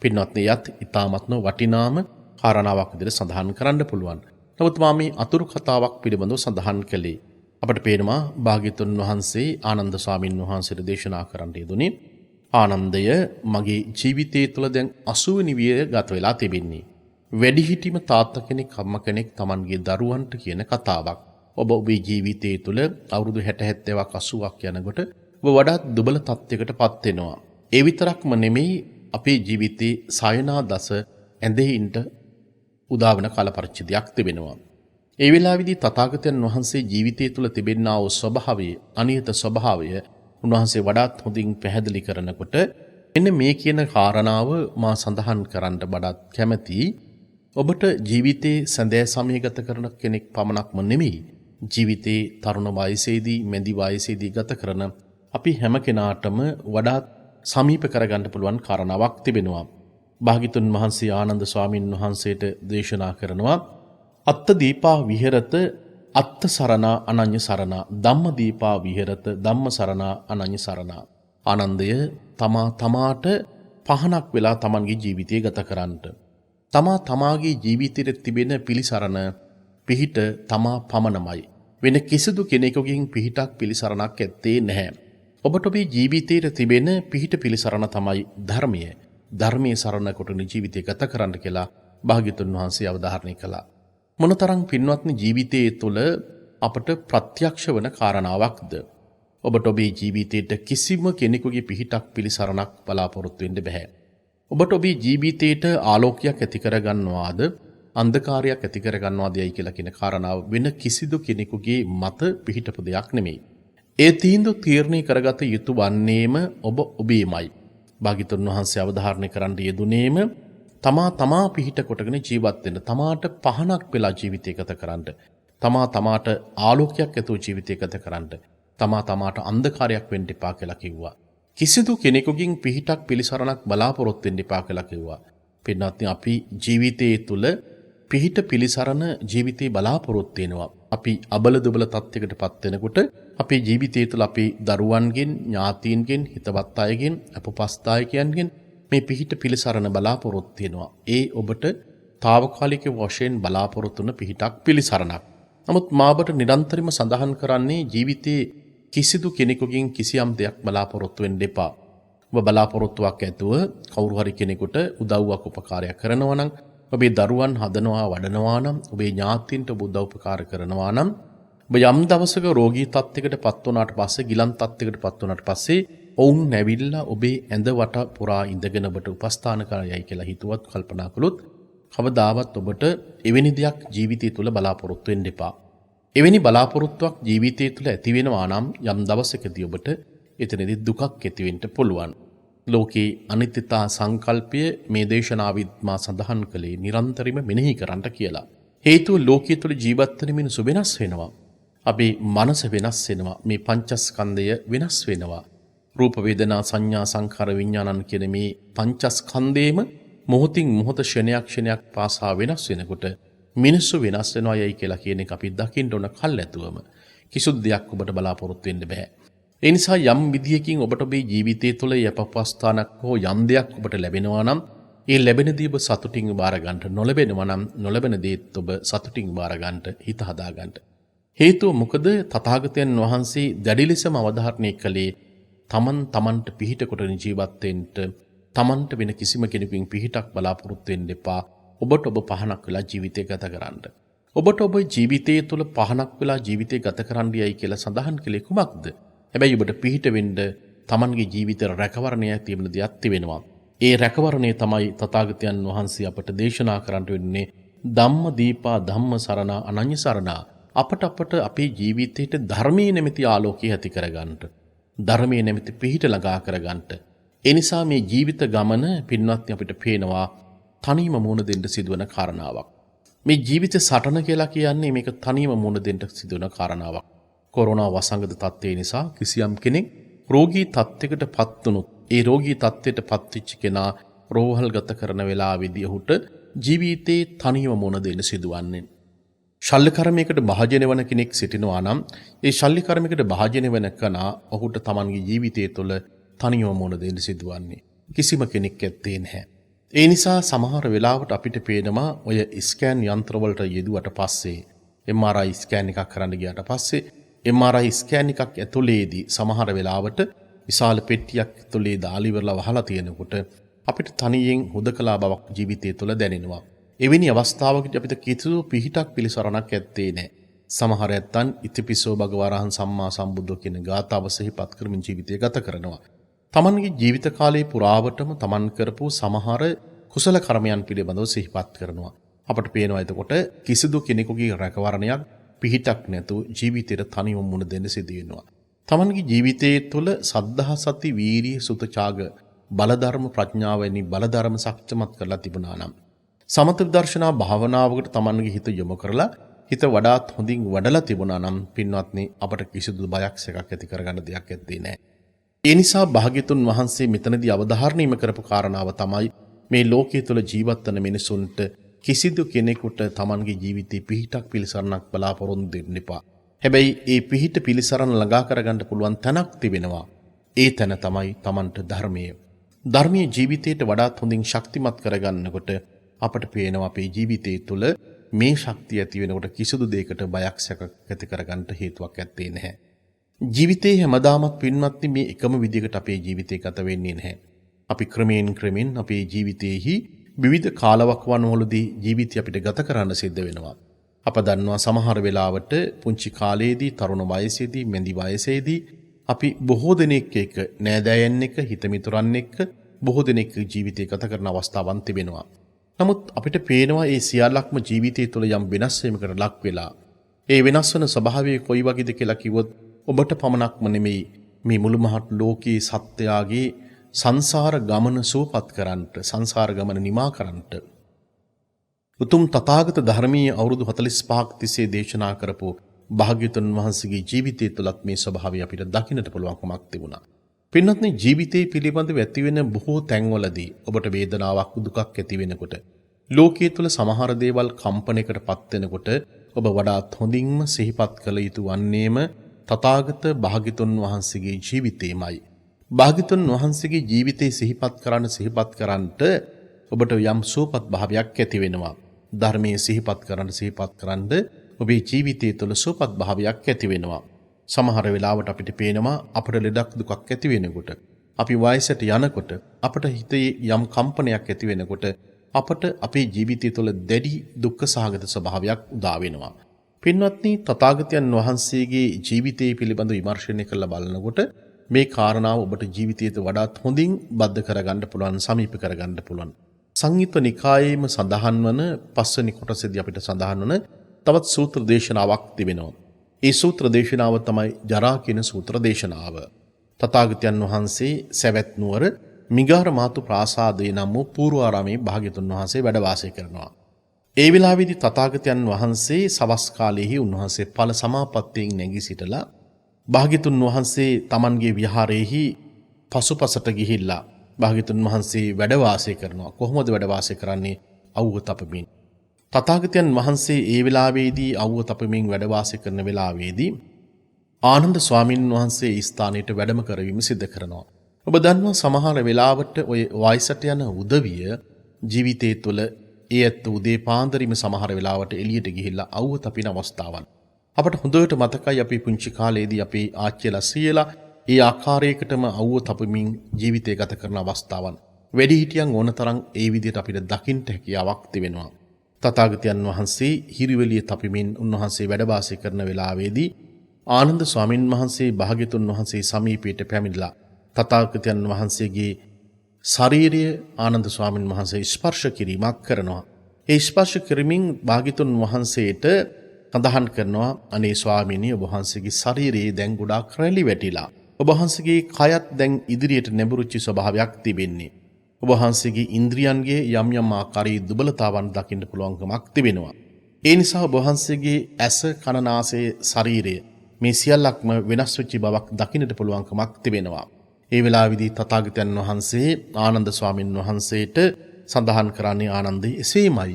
පින්වත්නි යත් ඊ타මත්ම වටිනාම කාරණාවක් විදිහට සඳහන් කරන්න පුළුවන්. නමුත් මා මේ අතුරු කතාවක් පිළිබඳව සඳහන් කළේ අපට පේනවා භාග්‍යතුන් වහන්සේ ආනන්ද ස්වාමීන් වහන්සේට දේශනා කරන්න යෙදුනේ ආනන්දය මගේ ජීවිතයේ තුළ දැන් 80 නිවිය ගත වෙලා තිබෙන්නේ. වැඩිහිටිම තාත්තා කෙනෙක් අම්මා කෙනෙක් Tamanගේ දරුවන්ට කියන කතාවක්. ඔබ ඔබේ ජීවිතයේ තුළ අවුරුදු 60 70ක් 80ක් යනකොට ඔබ වඩාත් දුබල තත්යකටපත් වෙනවා. ඒ විතරක්ම නෙමෙයි අපේ ජීවිතේ සයනා දස ඇඳෙහින්ට උදාවන කාල පරිච්ඡේදයක් තිබෙනවා. ඒ වෙලාවේදී තථාගතයන් වහන්සේ ජීවිතය තුළ තිබෙනා වූ ස්වභාවය, අනියත ස්වභාවය උන්වහන්සේ වඩාත් හොඳින් පැහැදිලි කරනකොට එන්න මේ කියන කාරණාව මා සඳහන් කරන්න වඩාත් කැමැතියි. ඔබට ජීවිතේ සැඳෑ සමය ගත කරන කෙනෙක් පමණක්ම නෙමෙයි ජීවිතේ තරුණ වයසේදී, මැදි වයසේදී ගත කරන අපි හැම කෙනාටම වඩාත් සමීප කරගන්න පුළුවන් කාරණාවක් තිබෙනවා. භාග්‍යතුන් වහන්සේ ආනන්ද ස්වාමීන් වහන්සේට දේශනා කරනවා අත්ත දීපා විහෙරත අත්ත සරණා අනඤ්‍ය සරණා ධම්ම දීපා විහෙරත ධම්ම සරණා අනඤ්‍ය සරණා. ආනන්දය තමාට පහනක් වෙලා Tamanගේ ජීවිතය ගත කරන්නට. තමාගේ ජීවිතයේ තිබෙන පිළිසරණ පිහිට තමා පමණමයි. වෙන කිසිදු කෙනෙකුගෙන් පිහිටක් පිළිසරණක් ඇත්තේ නැහැ. ඔබට ඔබේ ජීවිතයේ තිබෙන පිහිට පිළිසරණ තමයි ධර්මය. ධර්මයේ සරණ කොටන ජීවිතය ගත කරන්න කියලා භාග්‍යතුන් වහන්සේ අවධාරණය කළා. මොනතරම් පින්වත්නි ජීවිතයේ තුළ අපට ප්‍රත්‍යක්ෂ වන කාරණාවක්ද? ඔබට ඔබේ ජීවිතයට කිසිම කෙනෙකුගේ පිහිටක් පිළිසරණක් බලාපොරොත්තු වෙන්න බෑ. ඔබට ඔබේ ජීවිතයට ආලෝකයක් ඇති කරගන්නවාද අන්ධකාරයක් ඇති කරගන්නවාද යයි කියලා කියන කාරණාව වෙන කිසිදු කෙනෙකුගේ මත පිහිටපු දෙයක් නෙමෙයි. ඒ තීරණය කරගත යුතු වන්නේම ඔබ ඔබේමයි. භාග්‍යතුන් වහන්සේ අවධාරණය කරන්න යෙදුනේම තමා පිහිට කොටගෙන ජීවත් වෙන්න, තමාට පහනක් වෙලා ජීවිතය ගත කරන්න, තමාට ආලෝකයක් ඇතුව ජීවිතය ගත කරන්න, තමාට අන්ධකාරයක් වෙන්න එපා කියලා කිව්වා. කිසිදු කෙනෙකුගෙන් පිහිටක් පිළිසරණක් බලාපොරොත්තු වෙන්න එපා කියලා කිව්වා. පින්වත්නි අපි ජීවිතයේ තුල පිහිට පිළිසරණ ජීවිතේ බලාපොරොත්තු වෙනවා. අපි අබල දුබල තත්යකටපත් වෙනකොට අපේ ජීවිතය තුළ අපේ දරුවන්ගෙන්, ඥාතීන්ගෙන්, හිතවත් අයගෙන්, අපොපස්ථායකයන්ගෙන් මේ පිහිට පිළිසරණ බලාපොරොත්තු වෙනවා. ඒ ඔබට తాවකාලික වශයෙන් බලාපොරොත්තු වන පිහිටක් පිළිසරණක්. නමුත් මා ඔබට නිරන්තරයෙන්ම සඳහන් කරන්නේ ජීවිතේ කිසිදු කෙනෙකුගෙන් කිසියම් දෙයක් බලාපොරොත්තු වෙන්න එපා. ඔබ බලාපොරොත්තුවක් ඇතුව කවුරු හරි කෙනෙකුට උදව්වක් උපකාරයක් කරනවා නම්, ඔබේ දරුවන් හදනවා වඩනවා නම්, ඔබේ ඥාතීන්ට ඔබ උදව් උපකාර කරනවා නම්, ඔබ යම් දවසක රෝගී තත්යකට පත් වුණාට පස්සේ, ගිලන් තත්යකට පත් වුණාට පස්සේ ඔවුන් නැවිල්ලා ඔබේ ඇඳ වට පුරා ඉඳගෙන ඔබට උපස්ථාන කරයයි කියලා හිතුවත් කල්පනා කළොත් කවදාවත් ඔබට එවැනි දෙයක් ජීවිතය තුළ බලාපොරොත්තු වෙන්න එපා. එවැනි බලාපොරොත්තුවක් ජීවිතය තුළ ඇති වෙනවා නම් යම් දවසකදී ඔබට එතනදී දුකක් ඇති වෙන්න පුළුවන්. ලෝකේ අනිත්‍යතා සංකල්පය මේ දේශනාවිත් මා සඳහන් කළේ නිරන්තරයෙන්ම මෙනෙහි කරන්න කියලා. හේතුව ලෝකයේ තුළ ජීවත් වෙන මිනිස්සු වෙනස් වෙනවා. අපේ මනස වෙනස් වෙනවා. මේ පංචස්කන්ධය වෙනස් වෙනවා. රූප වේදනා සංඥා සංඛාර විඥානන් කියන මේ පංචස්කන්ධේම මොහොතින් මොහොත ක්ෂණයක් පාසා වෙනස් වෙනකොට මිනිස්සු වෙනස් වෙනවා යයි කියලා කියන එක අපි දකින්න ඕන කල්ැතුවම කිසිදු දෙයක් ඔබට බලාපොරොත්තු වෙන්න බෑ. ඒ නිසා යම් විදියකින් ඔබට ඔබේ ජීවිතය තුළ යපපස්ථානක් හෝ යම් දෙයක් ඔබට ලැබෙනවා නම් ඒ ලැබෙන දේ ඔබ සතුටින් බාර ගන්න, නොලැබෙනවා නම් නොලැබෙන දේත් ඔබ සතුටින් බාර ගන්න, හිත හදා ගන්න. හේතුව මොකද තථාගතයන් වහන්සේ දැඩි ලෙසම අවධාරණය කළේ තමන්ට පිහිට කොටන ජීවත් වෙන්න, තමන්ට වෙන කිසිම කෙනෙකුකින් පිහිටක් බලාපොරොත්තු වෙන්න එපා. ඔබට ඔබ පහනක් වෙලා ජීවිතය ගත කරන්න. ඔබට ඔබ ජීවිතය තුළ පහනක් වෙලා ජීවිතය ගත කරන්නයයි කියලා සඳහන් කළේ කුමක්ද? හැබැයි ඔබට පිහිට වෙන්න තමන්ගේ ජීවිතය රැකවරණය තිබෙන දෙයක් තිබෙනවා. ඒ රැකවරණය තමයි තථාගතයන් වහන්සේ අපට දේශනා කරන්නට වෙන්නේ ධම්ම දීපා ධම්ම සරණා අනඤ්‍ය සරණා. අපට අපේ ජීවිතයට ධර්මයේ නැමැති ආලෝකය ඇති කරගන්නට, ධර්මයේ නැමැති පිහිට ළඟා කරගන්නට. ඒ නිසා මේ ජීවිත ගමන පින්වත්නි අපිට පේනවා තනියම මුණ දෙන්න සිදුවන කාරණාවක්. මේ ජීවිත සටන කියලා කියන්නේ මේක තනියම මුණ දෙන්න සිදුවන කාරණාවක්. කොරෝනා වසංගත තත්ත්වය නිසා කිසියම් කෙනෙක් රෝගී තත්ත්වයකට පත් වුණොත් ඒ රෝගී තත්ත්වයට පත්වෙච්ච කෙනා රෝහල්ගත කරන වෙලාවෙදී ඔහුට ජීවිතේ තනියම මුණ දෙන්න සිදුවන්නේ. ශල්‍ය කර්මයකට භාජනය වන කෙනෙක් සිටිනවා නම් ඒ ශල්‍ය කර්මයකට භාජනය වෙන කෙනා ඔහුට තමන්ගේ ජීවිතය තුළ තනියම මුණ දෙන්න සිදුවන්නේ. කිසිම කෙනෙක් ඇත්තේ නැහැ. ඒ නිසා සමහර වෙලාවට අපිට පේනවා ඔය ස්කෑන් යන්ත්‍රවලට යෙදුවට පස්සේ MRI ස්කෑන් එකක් කරන්න ගියාට පස්සේ MRI ස්කෑන් එකක් ඇතුලේදී සමහර වෙලාවට විශාල පෙට්ටියක් ඇතුලේ දාලා ඉවරලා වහලා තියෙනකොට අපිට තනියෙන් හුදකලා බවක් ජීවිතය තුළ දැනෙනවා. එවැනි අවස්ථාවකදී අපිට කිසිදු පිහිටක් පිළිසරණක් ඇත්තේ නැහැ. සමහර ඇත්තන් ඉතිපිසෝ භගවරහන් සම්මා සම්බුද්ධ කියන ගාථාව සිහිපත් කරමින් ජීවිතය ගත කරනවා. තමන්ගේ ජීවිත කාලයේ පුරාවටම තමන් කරපු සමහර කුසල කර්මයන් පිළිබඳව සිහිපත් කරනවා. අපට පේනවා එතකොට කිසිදු කෙනෙකුගේ රැකවරණයක් පිහිටක් නැතුව ජීවිතයට තනියම මුණ දෙන්න සිදු වෙනවා. තමන්ගේ ජීවිතයේ තුළ සද්ධා සති වීරිය සුත ඡාග බලධර්ම ප්‍රඥාව වැනි බලධර්ම ශක්තිමත් කරලා තිබුණා නම් සමත විදර්ශනා භාවනාවකට තමන්ගේ හිත යොමු කරලා හිත වඩාත් හොඳින් වඩලා තිබුණා නම් පින්වත්නි අපට කිසිදු බයක් සැකක් ඇති කරගන්න දෙයක් ඇත්තේ නැහැ. ඒ නිසා භාග්‍යතුන් වහන්සේ මෙතනදී අවධාරණීම කරපු කාරණාව තමයි මේ ලෝකයේ තුල ජීවත් වෙන මිනිසුන්ට කිසිදු කෙනෙකුට තමන්ගේ ජීවිතේ පිහිටක් පිළිසරණක් බලාපොරොත්තු වෙන්න එපා. හැබැයි ඒ පිහිට පිළිසරණ ළඟා කරගන්න පුළුවන් තැනක් තිබෙනවා. ඒ තැන තමයි තමන්ට ධර්මය. ධර්මයේ ජීවිතයට වඩාත් හොඳින් ශක්තිමත් කරගන්නකොට අපට පේනවා අපේ ජීවිතය තුළ මේ ශක්තිය ඇති වෙනකොට කිසිදු දෙයකට බයක් සැකක් ඇති කරගන්න හේතුවක් ඇත්තේ නැහැ. ජීවිතේ හැමදාමත් පින්වත්නි මේ එකම විදිහකට අපේ ජීවිතේ ගත වෙන්නේ නැහැ. අපි ක්‍රමෙන් අපේ ජීවිතයේහි විවිධ කාලවකවාන වලදී ජීවිතය අපිට ගත කරන්න සිද්ධ වෙනවා. අප දන්නවා සමහර වෙලාවට පුංචි කාලයේදී, තරුණ වයසේදී, මැදි වයසේදී අපි බොහෝ දෙනෙක් එක්ක, නෑදෑයන් එක්ක, හිතමිතුරන් එක්ක බොහෝ දෙනෙක් ජීවිතය ගත කරන අවස්ථාවන් තිබෙනවා. නමුත් අපිට පේනවා මේ සියල්ලක්ම ජීවිතය තුළ යම් වෙනස් වීමකට ලක් වෙලා. ඒ වෙනස් වෙන ස්වභාවය කොයි වගේද කියලා කිව්වොත් ඔබට පමණක්ම නෙමෙයි මේ මුළු මහත් ලෝකයේ සත්‍යයගේ සංසාර ගමන සුවපත් කරන්නට, සංසාර ගමන නිමා කරන්නට උතුම් තථාගත ධර්මයේ අවුරුදු 45ක් තිස්සේ දේශනා කරපු භාග්‍යතුන් වහන්සේගේ ජීවිතය තුළත් මේ ස්වභාවය අපිට දකින්නට පුළුවන්කමක් තිබුණා. පින්වත්නි, ජීවිතයේ පිළිබඳව ඇති වෙන බොහෝ තැන්වලදී ඔබට වේදනාවක්, දුකක් ඇති වෙනකොට, ලෝකයේ තුල සමහර දේවල් කම්පනයකටපත් වෙනකොට ඔබ වඩාත් හොඳින්ම සිහිපත් කළ යුතු වන්නේම තථාගත භාග්‍යතුන් වහන්සේගේ ජීවිතයමයි. භාග්‍යතුන් වහන්සේගේ ජීවිතේ සිහිපත් කරන්නට ඔබට යම් සුවපත් භාවයක් ඇති වෙනවා. ධර්මයේ සිහිපත් කරන්න ඔබේ ජීවිතය තුළ සුවපත් භාවයක් ඇති වෙනවා. සමහර වෙලාවට අපිට පේනවා අපට ලෙඩක් දුකක් ඇති වෙනකොට, අපි වයසට යනකොට, අපට හිතේ යම් කම්පනයක් ඇති වෙනකොට අපට අපේ ජීවිතය තුළ දැඩි දුක්ඛ සහගත ස්වභාවයක් උදා වෙනවා. පින්වත්නි, තථාගතයන් වහන්සේගේ ජීවිතය පිළිබඳ විමර්ශනය කරලා බලනකොට මේ කාරණාව ඔබට ජීවිතයට වඩාත් හොඳින් බද්ධ කරගන්න පුළුවන්, සමීප කරගන්න පුළුවන්. සංයුත්ත නිකායේම සඳහන් වන පස්වෙනි කොටසේදී අපිට සඳහන් වන තවත් සූත්‍ර දේශනාවක් තිබෙනවා. ඒ සූත්‍ර දේශනාව තමයි ජරා කියන සූත්‍ර දේශනාව. තථාගතයන් වහන්සේ සවැත් නුවර මිගාර මාතු ප්‍රාසාදයේ නම් වූ පූර්වාරාමයේ භාග්‍යතුන් වහන්සේ වැඩ වාසය කරනවා. ඒ වෙලාවේදී තථාගතයන් වහන්සේ සවස් කාලයේහි උන්වහන්සේ ඵල සමාපත්තියෙන් නැගී සිටලා භාග්‍යතුන් වහන්සේ තමන්ගේ විහාරයේහි පසුපසට ගිහිල්ලා භාග්‍යතුන් වහන්සේ වැඩ වාසය කරනවා. කොහොමද වැඩ වාසය කරන්නේ? අවුව තපමින්. තථාගතයන් වහන්සේ ඒ වෙලාවේදී අවුව තපමින් වැඩ වාසය කරන වෙලාවේදී ආනන්ද ස්වාමීන් වහන්සේ ඒ ස්ථානයට වැඩම කරවීම සිදු කරනවා. ඔබ දන්නවා සමහර වෙලාවට ඔය වයසට යන උදවිය ජීවිතයේ තුළ ඒ ඇත්ත උදේ පාන්දරින්ම සමහර වෙලාවට එළියට ගිහිල්ලා අවුව තපින අවස්ථාවන් අපට හොඳට මතකයි. අපි පුංචි කාලේදී අපේ ආච්චිලා සීලා ඒ ආකාරයකටම අවුව තපමින් ජීවිතය ගත කරන අවස්ථාවන් වැඩිහිටියන් ඕනතරම් ඒ විදිහට අපිට දකින්න හැකියාවක් තිබෙනවා. තථාගතයන් වහන්සේ හිරිවැලිය තපමින් උන්වහන්සේ වැඩ වාසය කරන වෙලාවේදී ආනන්ද ස්වාමින් වහන්සේ භාග්‍යතුන් වහන්සේ සමීපයට පැමිණලා තථාගතයන් වහන්සේගේ ශරීරය ආනන්ද ස්වාමින් වහන්සේ ස්පර්ශ කිරීමක් කරනවා. ඒ ස්පර්ශ කිරීමෙන් භාග්‍යතුන් වහන්සේට සඳහන් කරනවා අනේ ස්වාමීනි ඔබ වහන්සේගේ ශරීරයේ දැන් ගොඩාක් රැලි වැටිලා. ඔබ වහන්සේගේ කයත් දැන් ඉදිරියට නැඹුරුච්ච ස්වභාවයක් තිබෙන්නේ. ඔබ වහන්සේගේ ඉන්ද්‍රියන්ගේ යම් යම් ආකාරයේ දුබලතාවන් දකින්න පුළුවන්කමක් තිබෙනවා. ඒ නිසා ඔබ වහන්සේගේ ඇස කන නාසය ශරීරය මේ සියල්ලක්ම වෙනස් වෙච්ච බවක් දකින්නට පුළුවන්කමක් තිබෙනවා. ඒ වෙලාවේදී තථාගතයන් වහන්සේ ආනන්ද ස්වාමින් වහන්සේට සඳහන් කරන්නේ ආනන්දේ එසේමයි.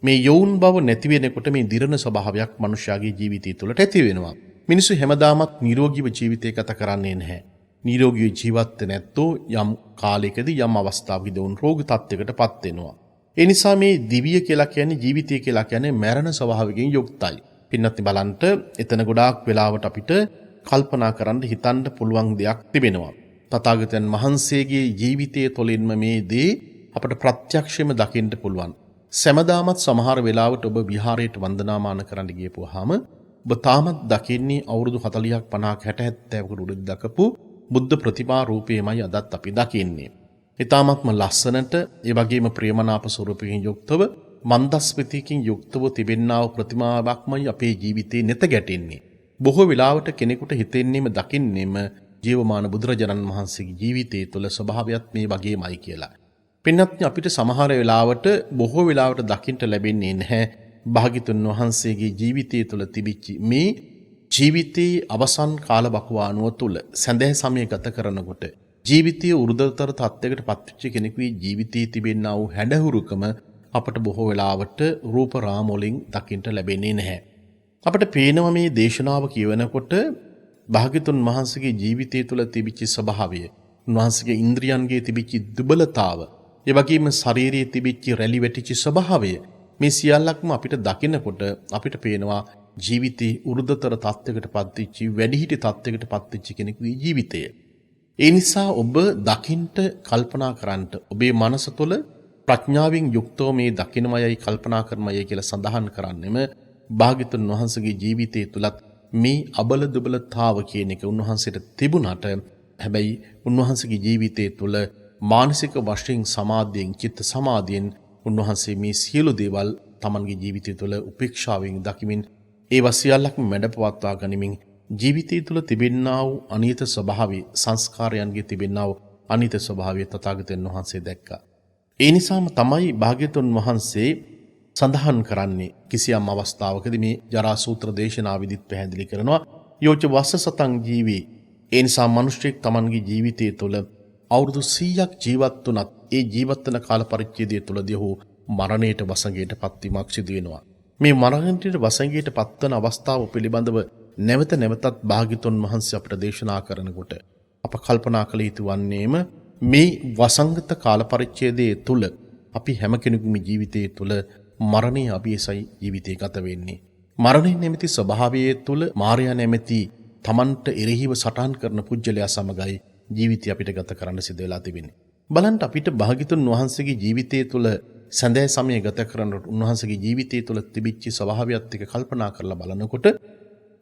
මේ යෝන් බව නැති වෙනකොට මේ දිරණ ස්වභාවයක් මනුෂ්‍යයාගේ ජීවිතය තුළට ඇති වෙනවා. මිනිස්සු හැමදාමත් නිරෝගීව ජීවිතය ගත කරන්නේ නැහැ. නිරෝගීව ජීවත් නැත්තෝ යම් කාලයකදී යම් අවස්ථාවකදී වුන් රෝග තත්යකටපත් වෙනවා. ඒ නිසා මේ දිව්‍ය කියලා කියන්නේ ජීවිතය කියලා කියන්නේ මරණ ස්වභාවයෙන් යුක්තයි. පින්නත් බලන්න එතන ගොඩාක් වෙලාවට අපිට කල්පනා කරන්න හිතන්න පුළුවන් දෙයක් තිබෙනවා. තථාගතයන් වහන්සේගේ ජීවිතයේ තුළින්ම මේ දේ අපට ප්‍රත්‍යක්ෂයෙන්ම දකින්න පුළුවන්. සෑමදාමත් සමහර වෙලාවට ඔබ විහාරයට වන්දනාමාන කරන්න ගියපුවාම ඔබ තාමත් දකින්නේ අවුරුදු 40ක් 50ක් 60 70කට උඩ දකපු බුද්ධ ප්‍රතිමා රූපයමයි අදත් අපි දකින්නේ. ඊ타මත්ම ලස්සනට ඒ වගේම ප්‍රේමනාප ස්වරූපකින් යුක්තව මන්දස්මිතකින් යුක්තව තිබෙනා වූ ප්‍රතිමාවක්මයි අපේ ජීවිතේ නෙත ගැටෙන්නේ. බොහෝ වෙලාවට කෙනෙකුට හිතෙන්නේම දකින්නේම ජීවමාන බුදුරජාණන් වහන්සේගේ ජීවිතයේ තුළ ස්වභාවයත් මේ වගේමයි කියලා. පින්වත්නි අපිට සමහර වෙලාවට බොහෝ වෙලාවට දකින්න ලැබෙන්නේ නැහැ භාග්‍යතුන් වහන්සේගේ ජීවිතය තුළ තිබිච්ච මේ ජීවිතයේ අවසන් කාල බකුවානුව තුළ සැඳෑ සමය ගත කරනකොට ජීවිතයේ උරුදතර තත්යකට පත්වෙච්ච කෙනෙකුගේ ජීවිතයේ තිබෙනා වූ හැඩහුරුකම අපට බොහෝ වෙලාවට රූප රාම වලින් දකින්න ලැබෙන්නේ නැහැ. අපට පේනවා මේ දේශනාව කියවනකොට භාග්‍යතුන් වහන්සේගේ ජීවිතය තුළ තිබිච්ච ස්වභාවය, උන්වහන්සේගේ ඉන්ද්‍රියන්ගේ තිබිච්ච දුබලතාව, ඒ වගේම ශරීරයේ තිබිච්ච රැලි වැටිච්ච ස්වභාවය මේ සියල්ලක්ම අපිට දකිනකොට අපිට පේනවා ජීවිතේ උරුදතර තත්යකට පත්වෙච්ච වැඩිහිටි තත්යකට පත්වෙච්ච කෙනෙකුගේ ජීවිතය. ඒ නිසා ඔබ දකින්ට කල්පනා කරන්න ඔබේ මනස තුළ ප්‍රඥාවෙන් යුක්තව මේ දකින්නමයයි කල්පනා කරමයයි කියලා සඳහන් කරන්නෙම භාග්‍යතුන් වහන්සේගේ ජීවිතයේ තුලත් මේ අබල දුබලතාව කියන එක උන්වහන්සේට තිබුණාට හැබැයි උන්වහන්සේගේ ජීවිතයේ තුල මානසික වශයෙන් සමාධියෙන් චිත්ත සමාධියෙන් උන්වහන්සේ මේ සියලු දේවල් තමන්ගේ ජීවිතය තුළ උපේක්ෂාවෙන් දකිමින් ඒවා සියල්ලක්ම මැඩපවත්වා ගනිමින් ජීවිතය තුළ තිබෙන්නා වූ අනියත ස්වභාවය සංස්කාරයන්ගේ තිබෙන්නා වූ අනියත ස්වභාවය තථාගතයන් වහන්සේ දැක්කා. ඒ නිසාම තමයි භාග්‍යතුන් වහන්සේ සඳහන් කරන්නේ කිසියම් අවස්ථාවකදී මේ ජරා සූත්‍ර දේශනාවෙදිත් පැහැදිලි කරනවා යෝච වස්ස සතං ජීවේ. ඒ නිසා මිනිසෙක් තමන්ගේ ජීවිතය තුළ අවුරුදු 100ක් ජීවත් වුණත් ඒ ජීවත් වන කාල පරිච්ඡේදය තුළදී ඔහු මරණයට වසඟයට පත්වීමක් සිදු වෙනවා. මේ මරණයට වසඟයට පත්වන අවස්ථාව පිළිබඳව නැවත නැවතත් භාග්‍යතුන් වහන්සේ අපට දේශනා කරනකොට අප කල්පනා කළ යුතු වන්නේම මේ වසංගත කාල පරිච්ඡේදයේ තුල අපි හැම කෙනෙකුගේ ජීවිතයේ තුල මරණය අභියසයි ජීවිතය ගත වෙන්නේ. මරණය නැමැති ස්වභාවයේ තුල මාර්යා නැමැති තමන්ට එරෙහිව සටහන් කරන පුජ්‍යලයා සමගයි ජීවිතය අපිට ගත කරන්න සිදු වෙලා තිබෙන්නේ. බලන්න අපිට භාග්‍යතුන් වහන්සේගේ ජීවිතයේ තුල සඳෑ සමය ගත කරන උන්වහන්සේගේ ජීවිතයේ තුල තිබිච්ච ස්වභාවයත් එක්ක කල්පනා කරලා බලනකොට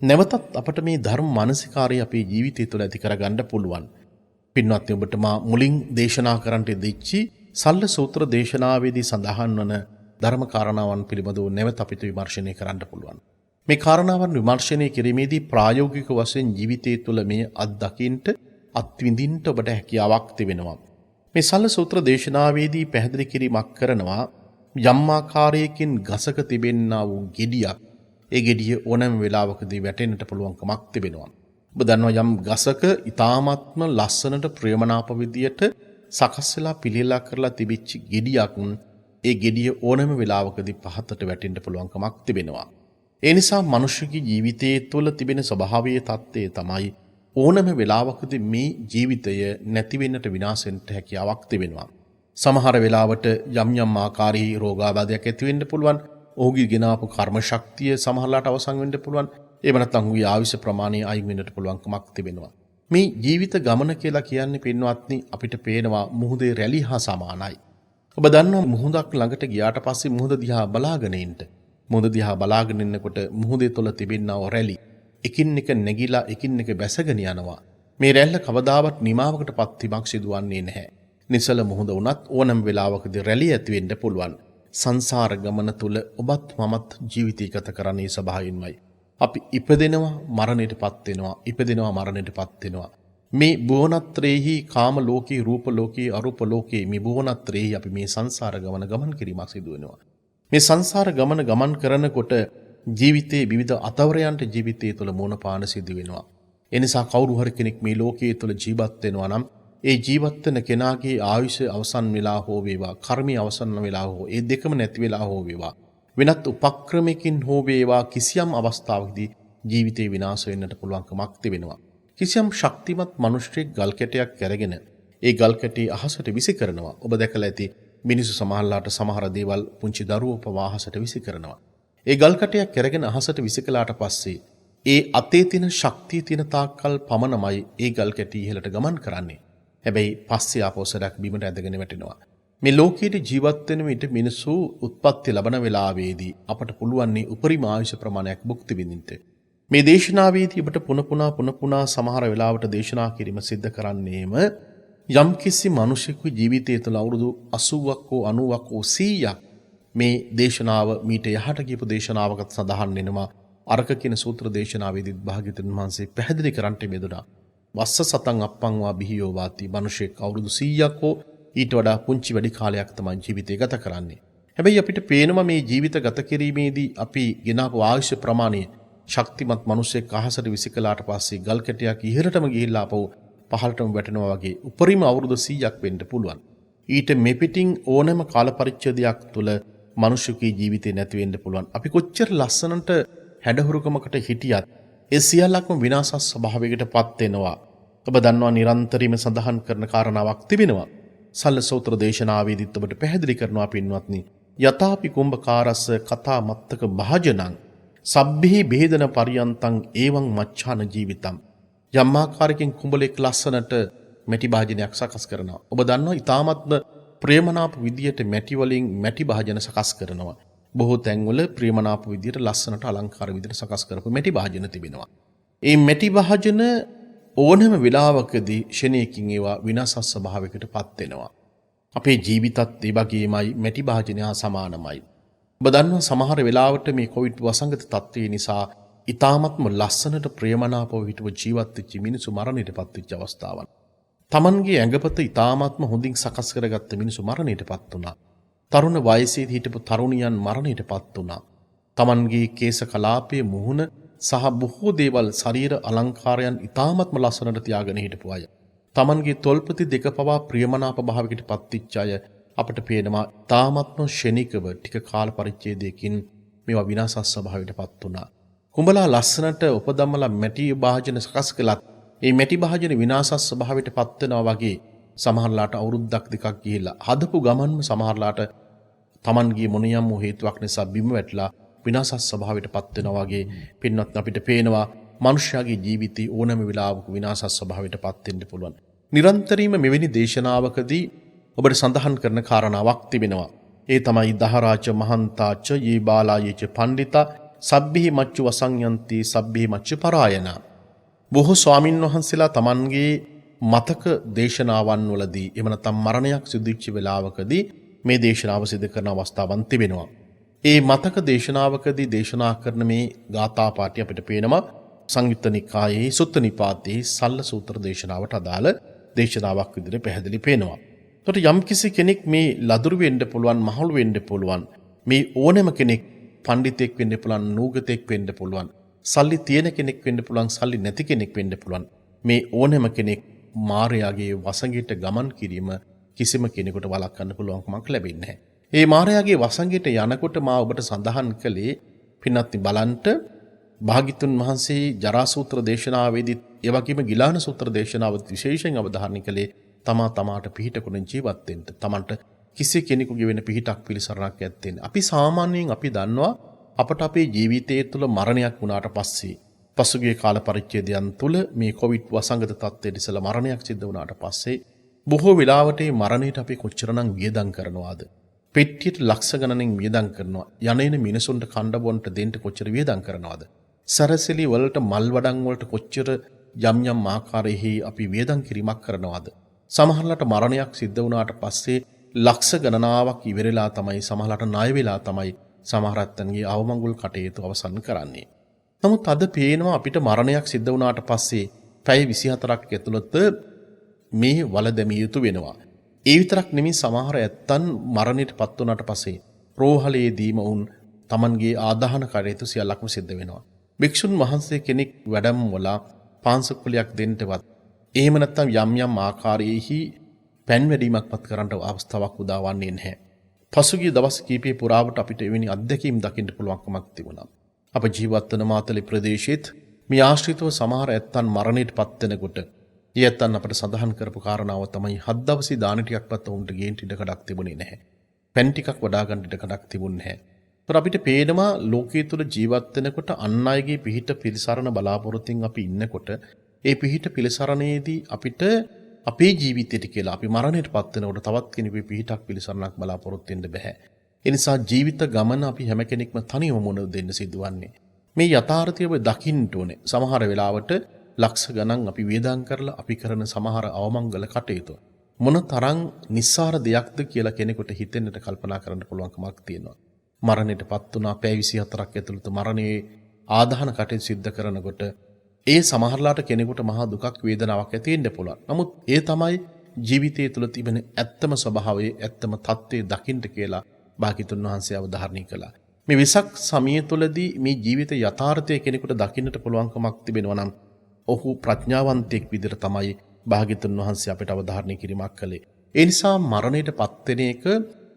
නැවතත් අපට මේ ධර්ම මානසිකාරය අපේ ජීවිතය තුළ ඇති කරගන්න පුළුවන්. පින්වත්නි ඔබට මා මුලින් දේශනා කරන්නට දෙච්චි සල්ල සූත්‍ර දේශනාවේදී සඳහන් වන ධර්ම කාරණාවන් පිළිබඳව නැවත අපිට විමර්ශනය කරන්න පුළුවන්. මේ කාරණාවන් විමර්ශනය කිරීමේදී ප්‍රායෝගික වශයෙන් ජීවිතය තුළ මේ අත්දකින්නට අත්විඳින්න ඔබට හැකියාවක් තිබෙනවා. මේ සල්ල සූත්‍ර දේශනාවේදී පැහැදිලි කිරීමක් කරනවා යම් ආකාරයකින් ගසක තිබෙන්නා වූ ගෙඩියක් ඒ ගෙඩිය ඕනෑම වෙලාවකදී වැටෙන්නට පුළුවන්කමක් තිබෙනවා. ඔබ දන්නවා යම් ගසක ඊ타මාත්ම ලස්සනට ප්‍රේමනාප විදියට සකස් වෙලා පිළිලා කරලා තිබිච්ච ගෙඩියක් ඒ ගෙඩිය ඕනෑම වෙලාවකදී පහතට වැටෙන්න පුළුවන්කමක් තිබෙනවා. ඒ නිසා මිනිසුගේ ජීවිතයේ තුළ තිබෙන ස්වභාවීය தත්ත්වය තමයි ඕනෑම වෙලාවකදී මේ ජීවිතය නැති වෙන්නට විනාශ වෙන්නට හැකියාවක් තිබෙනවා. සමහර වෙලාවට යම් යම් ආකාරී රෝගාබාධයක් ඇති වෙන්න පුළුවන්. ඔහුගේ ගෙනාපු කර්ම ශක්තිය සමහරලාට අවසන් වෙන්න පුළුවන්. එහෙම නැත්නම් ඔහුගේ ආයුෂ ප්‍රමාණය අයින් වෙන්නට පුළුවන්කමක් තිබෙනවා. මේ ජීවිත ගමන කියලා කියන්නේ පින්වත්නි අපිට පේනවා මුහුදේ රැලි හා සමානයි. ඔබ දන්නවා මුහුදක් ළඟට ගියාට පස්සේ මුහුද දිහා බලාගෙන ඉන්න. මුහුද දිහා බලාගෙන ඉන්නකොට මුහුදේ තුල තිබෙනා රැලි එකින් එක නැగిලා එකින් එක බැසගෙන යනවා. මේ රැල්ල කවදාවත් නිමාවකටපත් වීමක් සිදුවන්නේ නැහැ. නිසල මුහුද වුණත් ඕනම වෙලාවකදී රැලි ඇති වෙන්න පුළුවන්. සංසාර ගමන තුල ඔබත් මමත් ජීවිතය ගත කරන්නේ සබායින්මයි. අපි ඉපදෙනවා මරණයටපත් වෙනවා. ඉපදෙනවා මරණයටපත් වෙනවා. මේ භුවනත්‍රයේහි කාම ලෝකේ රූප ලෝකේ අරූප ලෝකේ මේ භුවනත්‍රයේහි අපි මේ සංසාර ගමන් කිරීමක් සිදු වෙනවා. මේ සංසාර ගමන් කරනකොට ජීවිතයේ විවිධ අතවරයන්ට ජීවිතය තුළ මුණ පාන සිදු වෙනවා. එනිසා කවුරු හරි කෙනෙක් මේ ලෝකයේ තුළ ජීවත් වෙනවා නම් ඒ ජීවත් වෙන කෙනාගේ ආයුෂ අවසන් වෙලා හෝ වේවා, කර්මී අවසන් වෙලා හෝ ඒ දෙකම නැති වෙලා හෝ වේවා, වෙනත් උපක්‍රමයකින් හෝ වේවා කිසියම් අවස්ථාවකදී ජීවිතේ විනාශ වෙන්නට පුළුවන්කමක් තිබෙනවා. කිසියම් ශක්තිමත් මිනිසෙක් ගල් කැටයක් අරගෙන ඒ ගල් කැටි අහසට විසි කරනවා. ඔබ දැකලා ඇති මිනිසු සමහරලාට සමහර දේවල් පුංචි දරුවෝ පවා අහසට විසි කරනවා. ඒ ගල් කැටයක් අරගෙන අහසට විසි කළාට පස්සේ ඒ අතේ තියෙන ශක්තිය තියෙන තාක්කල් පමණමයි ඒ ගල් කැටි ඉහළට ගමන් කරන්නේ. හැබැයි පස්සේ ආපහු සරක් බිමට ඇදගෙන වැටෙනවා. මේ ලෝකයේ ජීවත් වෙන විට මිනිසු උත්පත්ති ලබන වෙලාවේදී අපට පුළුවන් උපරිම ආයුෂ ප්‍රමාණයක් භුක්ති විඳින්න. මේ දේශනාවේදී ඔබට පුන පුනා සමහර වෙලාවට දේශනා කිරීම සිද්ධ කරන්නේම යම්කිසි මිනිසෙකුගේ ජීවිතය තුළ අවුරුදු 80ක් හෝ 90ක් හෝ 100ක් මේ දේශනාව මීට යහට කියපු දේශනාවකට සඳහන් වෙනවා. අරක කියන සූත්‍ර දේශනාවේදී භාග්‍යවතුන් වහන්සේ පැහැදිලි කරන්ට මෙදුනා. වස්ස සතං අප්පංවා බිහියෝ වාති මිනිසෙක් අවුරුදු 100ක් හෝ ඊට වඩා පුංචි වැඩි කාලයක් තමයි ජීවිතය ගත කරන්නේ. හැබැයි අපිට පේනවා මේ ජීවිත ගත කිරීමේදී අපි ගෙනාවු ආයුෂ ප්‍රමාණය ශක්තිමත් මිනිසෙක් අහසට විසිකලාට පස්සේ ගල් කැටයක් ඉහළටම ගිහිල්ලා ආපහු පහළටම වැටෙනවා වගේ උපරිම අවුරුදු 100ක් වෙන්න පුළුවන්. ඊට මෙපිටින් ඕනෑම කාල පරිච්ඡේදයක් තුළ මිනිසෙකුගේ ජීවිතේ නැති වෙන්න පුළුවන්. අපි කොච්චර ලස්සනට හැඩහුරුකමකට හිටියත් ඒ සියල්ලක්ම විනාශ ස්වභාවයකටපත් වෙනවා. ඔබ දන්නවා නිරන්තරයෙන්ම සඳහන් කරන කාරණාවක් තිබෙනවා. සල්ල සූත්‍ර දේශනාවේදීත් ඔබට පැහැදිලි කරනවා පින්වත්නි. යතාපි කුම්භකාරස්ස කතා මත්තක භාජනං සබ්බෙහි බේදන පරියන්තං ඒවං මච්ඡාන ජීවිතම්. යම් ආකාරයකින් කුඹලෙක් ලස්සනට මැටි භාජනයක් සකස් කරනවා. ඔබ දන්නවා ඊ타මත්ම ප්‍රේමනාප විදියට මැටි වලින් මැටි භාජන සකස් කරනවා. බොහෝ තැන්වල ප්‍රේමනාප විදියට ලස්සනට අලංකාර විදියට සකස් කරපු මැටි භාජන තිබෙනවා. ඒ මැටි භාජන ඕනෑම වෙලාවකදී ෂණයකින් ඒවා විනාශ ස්වභාවයකටපත් වෙනවා. අපේ ජීවිතත් ඒ වගේමයි මැටි භාජනය හා සමානමයි. ඔබ දන්නවා සමහර වෙලාවට මේ කොවිඩ් වසංගත තත්ත්වය නිසා ඊ타මත්ම ලස්සනට ප්‍රේමනාපව හිටව ජීවත් වෙච්ච මිනිසු මරණයටපත් වෙච්ච අවස්ථාවන්. Tamanගේ ඇඟපත ඊ타මත්ම හොඳින් සකස් කරගත්ත මිනිසු මරණයටපත් වුණා. තරුණ වයසේ හිටපු තරුණියන් මරණයටපත් වුණා. Tamanගේ කේශ කලාපයේ මුහුණ සහ බොහෝ දේවල් ශරීර අලංකාරයන් ඊ타මත්ම ලස්සනට තියාගෙන හිටපු අය. Tamanගේ තොල්පති දෙක පවා ප්‍රියමනාප භාවයකට පත්විච්ච අය අපට පේනවා ඊ타මත්ම ෂණිකව ටික කාල පරිච්ඡේදයකින් මේවා විනාශ ස්වභාවයටපත් වුණා. කුඹලා ලස්සනට උපදම්මලා මැටි භාජන සකස් කළත් මේ මැටි භාජන විනාශ ස්වභාවයටපත් වෙනවා වගේ සමහරලාට අවුරුද්දක් දෙකක් ගිහිල්ලා හදපු ගමන්ම සමහරලාට Tamanගේ මොනියම් හේතුවක් නිසා බිම වැටලා විනාශ ස්වභාවයටපත් වෙනවා වගේ පින්වත් අපිට පේනවා මනුෂ්‍යයාගේ ජීවිතේ ඕනෑම වෙලාවක විනාශ ස්වභාවයටපත් වෙන්න පුළුවන්. නිරන්තරයෙන්ම මෙවැනි දේශනාවකදී ඔබට සඳහන් කරන කාරණාවක් තිබෙනවා. ඒ තමයි දහරාච මහන්තාච යේ බාලායේච පණ්ඩිතා සබ්බිහි මච්චු වසංයන්ති සබ්බිහි මච්චු පරායන. බොහෝ ස්වාමින් වහන්සේලා Tamanගේ මතක දේශනාවන් වලදී එහෙම නැත්නම් මරණයක් සිදුවෙච්ච වෙලාවකදී මේ දේශනාව සිදු කරන අවස්ථාවන් තිබෙනවා. ඒ මතක දේශනාවකදී දේශනා කරන මේ ගාථා පාඨය අපිට පේනවා සංයුත්ත නිකායේ සුත්ත නිපාතේ සල්ල සූත්‍ර දේශනාවට අදාළ දේශනාවක් විදිහට පැහැදිලි පේනවා. එතකොට යම්කිසි කෙනෙක් මේ ලදරු වෙන්න පුළුවන්, මහලු වෙන්න පුළුවන්, මේ ඕනෑම කෙනෙක් පඬිතෙක් වෙන්න පුළුවන්, නූගතෙක් වෙන්න පුළුවන්, සල්ලි තියෙන කෙනෙක් වෙන්න පුළුවන්, සල්ලි නැති කෙනෙක් වෙන්න පුළුවන්. මේ ඕනෑම කෙනෙක් මායාවේ වසඟයට ගමන් කිරීම කිසිම කෙනෙකුට වළක්වන්න පුළුවන්කමක් ලැබෙන්නේ නැහැ. මේ මායාවේ වසඟයට යනකොට මා ඔබට සඳහන් කළේ පින්වත්නි බලන්ට භාග්‍යතුන් වහන්සේ ජරා සූත්‍ර දේශනාවේදී ඒ වගේම ගිලාන සූත්‍ර දේශනාවත් විශේෂයෙන් අවධාරණය කළේ තමාට පිහිටකුණ ජීවත් වෙන්න. තමන්ට කිසි කෙනෙකුගේ වෙන පිහිටක් පිළිසරණක් ඇත්තේ නැහැ. අපි සාමාන්‍යයෙන් අපි දන්නවා අපට අපේ ජීවිතයේ තුල මරණයක් වුණාට පස්සේ පසුගිය කාල පරිච්ඡේදයන් තුල මේ කොවිඩ් වසංගත තත්ත්වයට ඉස්සලා මරණයක් සිද්ධ වුණාට පස්සේ බොහෝ වෙලාවට මේ මරණයට අපි කොච්චරනම් වියදම් කරනවාද? පෙට්ටියට ලක්ෂ ගණනින් වියදම් කරනවා. යන්නේන මිනිසුන්ට කණ්ඩ බොන්ට දෙන්න කොච්චර වියදම් කරනවද? සරසලි වලට මල් වඩන් වලට කොච්චර යම් යම් ආකාරයෙහි අපි වියදම් කිරීමක් කරනවද? සමහරවිට මරණයක් සිද්ධ වුණාට පස්සේ ලක්ෂ ගණනාවක් ඉවරලා තමයි සමහරවිට ණය වෙලා තමයි සමහරත්තන්ගේ අවමංගුල් කටයුතු අවසන් කරන්නේ. නමුත් අද පේනවා අපිට මරණයක් සිද්ධ වුණාට පස්සේ පැය 24ක් ඇතුළත මේ වල දැමිය යුතු වෙනවා. ඒ විතරක් නෙමෙයි සමහර ඇත්තන් මරණයට පත් වුණාට පස්සේ රෝහලේදීම වුන් Tamanගේ ආදාහන කටයුතු සියල්ලක්ම සිද්ධ වෙනවා. භික්ෂුන් වහන්සේ කෙනෙක් වැඩම වලා පාංශකුලියක් දෙන්නවත් එහෙම නැත්නම් යම් යම් ආකාරයෙහි පෑන් වැඩිමක්පත් කරන්න අවස්ථාවක් උදාවන්නේ නැහැ. පසුගිය දවස් කීපය පුරාවට අපිට එවැනි අත්දැකීම් දකින්න පුළුවන්කමක් තිබුණා. අප ජීවත් වන මාතලේ ප්‍රදේශෙත් මේ ආශ්‍රිතව සමහර ඇත්තන් මරණයට පත් වෙනකොට ඒ ඇත්තන් අපට සඳහන් කරපු කාරණාව තමයි 7 දවසේ දාන ටිකක්වත් උන්ට ගේන්න ඉඩකඩක් තිබුණේ නැහැ. පෑන් ටිකක් වඩා ගන්න ඉඩකඩක් තිබුණේ නැහැ. ඒතර අපිට පේනවා ලෝකයේ තුල ජීවත් වෙනකොට අන් අයගේ පිහිට පිළිසරණ බලාපොරොත්තුෙන් අපි ඉන්නකොට ඒ පිහිට පිළිසරණයේදී අපිට අපේ ජීවිතයට කියලා අපි මරණයට පත් වෙනකොට තවත් කෙනෙකුගේ පිහිටක් පිළිසරණක් බලාපොරොත්තු වෙන්න බෑ. ඒ නිසා ජීවිත ගමන අපි හැම කෙනෙක්ම තනියම මොන දෙන්න සිදුවන්නේ. මේ යථාර්ථය ඔබ දකින්න ඕනේ. සමහර වෙලාවට ලක්ෂ ගණන් අපි වේදම් කරලා අපි කරන සමහර අවමංගල කටයුතු මොන තරම් නිස්සාර දෙයක්ද කියලා කෙනෙකුට හිතෙන්නට කල්පනා කරන්න පුළුවන්කමක් තියෙනවා. මරණයට පත් වුණා පැය 24ක් ඇතුළත මරණයේ ආදාහන කටයුතු සිද්ධ කරනකොට ඒ සමහරලාට කෙනෙකුට මහා දුකක් වේදනාවක් ඇති වෙන්න පුළුවන්. නමුත් ඒ තමයි ජීවිතය තුළ තිබෙන ඇත්තම ස්වභාවයේ ඇත්තම தත්ත්වය දකින්න කියලා භාග්‍යතුන් වහන්සේ අවධාරණය කළා. මේ විසක් සමය තුළදී මේ ජීවිත යථාර්ථය කෙනෙකුට දකින්නට පුළුවන්කමක් තිබෙනවා නම් ඔහු ප්‍රඥාවන්තයෙක් විදිහට තමයි භාග්‍යතුන් වහන්සේ අපට අවධාරණය කිරීමක් කළේ. ඒ නිසා මරණයට පත් වෙන එක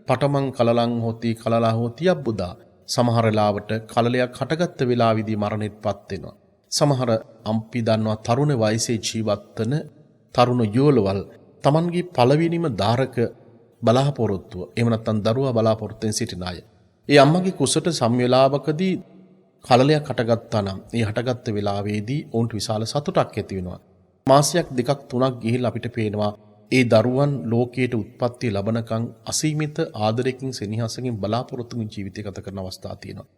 පටමන් කලලං හොති කලලා හොති අබ්බුදා. සමහර ලාවට කලලයක් හටගත්ත වෙලාවේදී මරණයට පත් වෙනවා. සමහර අපි දන්නවා තරුණ වයසේ ජීවත් වන තරුණ යෝලවල් Tamanගේ පළවෙනිම ධාරක බලාපොරොත්තුව එහෙම නැත්නම් දරුවා බලාපොරොත්තුෙන් සිටින අය. ඒ අම්මගේ කුසට සම්වේලාවකදී කලලයක් හටගත්තා නම් ඒ හටගත්ත වෙලාවේදී ඔවුන්ට විශාල සතුටක් ඇති වෙනවා. මාසයක් දෙකක් තුනක් ගිහිල්ලා අපිට පේනවා ඒ දරුවන් ලෝකයට උත්පත්ති ලැබනකන් අසීමිත ආදරයකින් සෙනෙහසකින් බලාපොරොත්තුකින් ජීවිතය ගත කරන අවස්ථා තියෙනවා.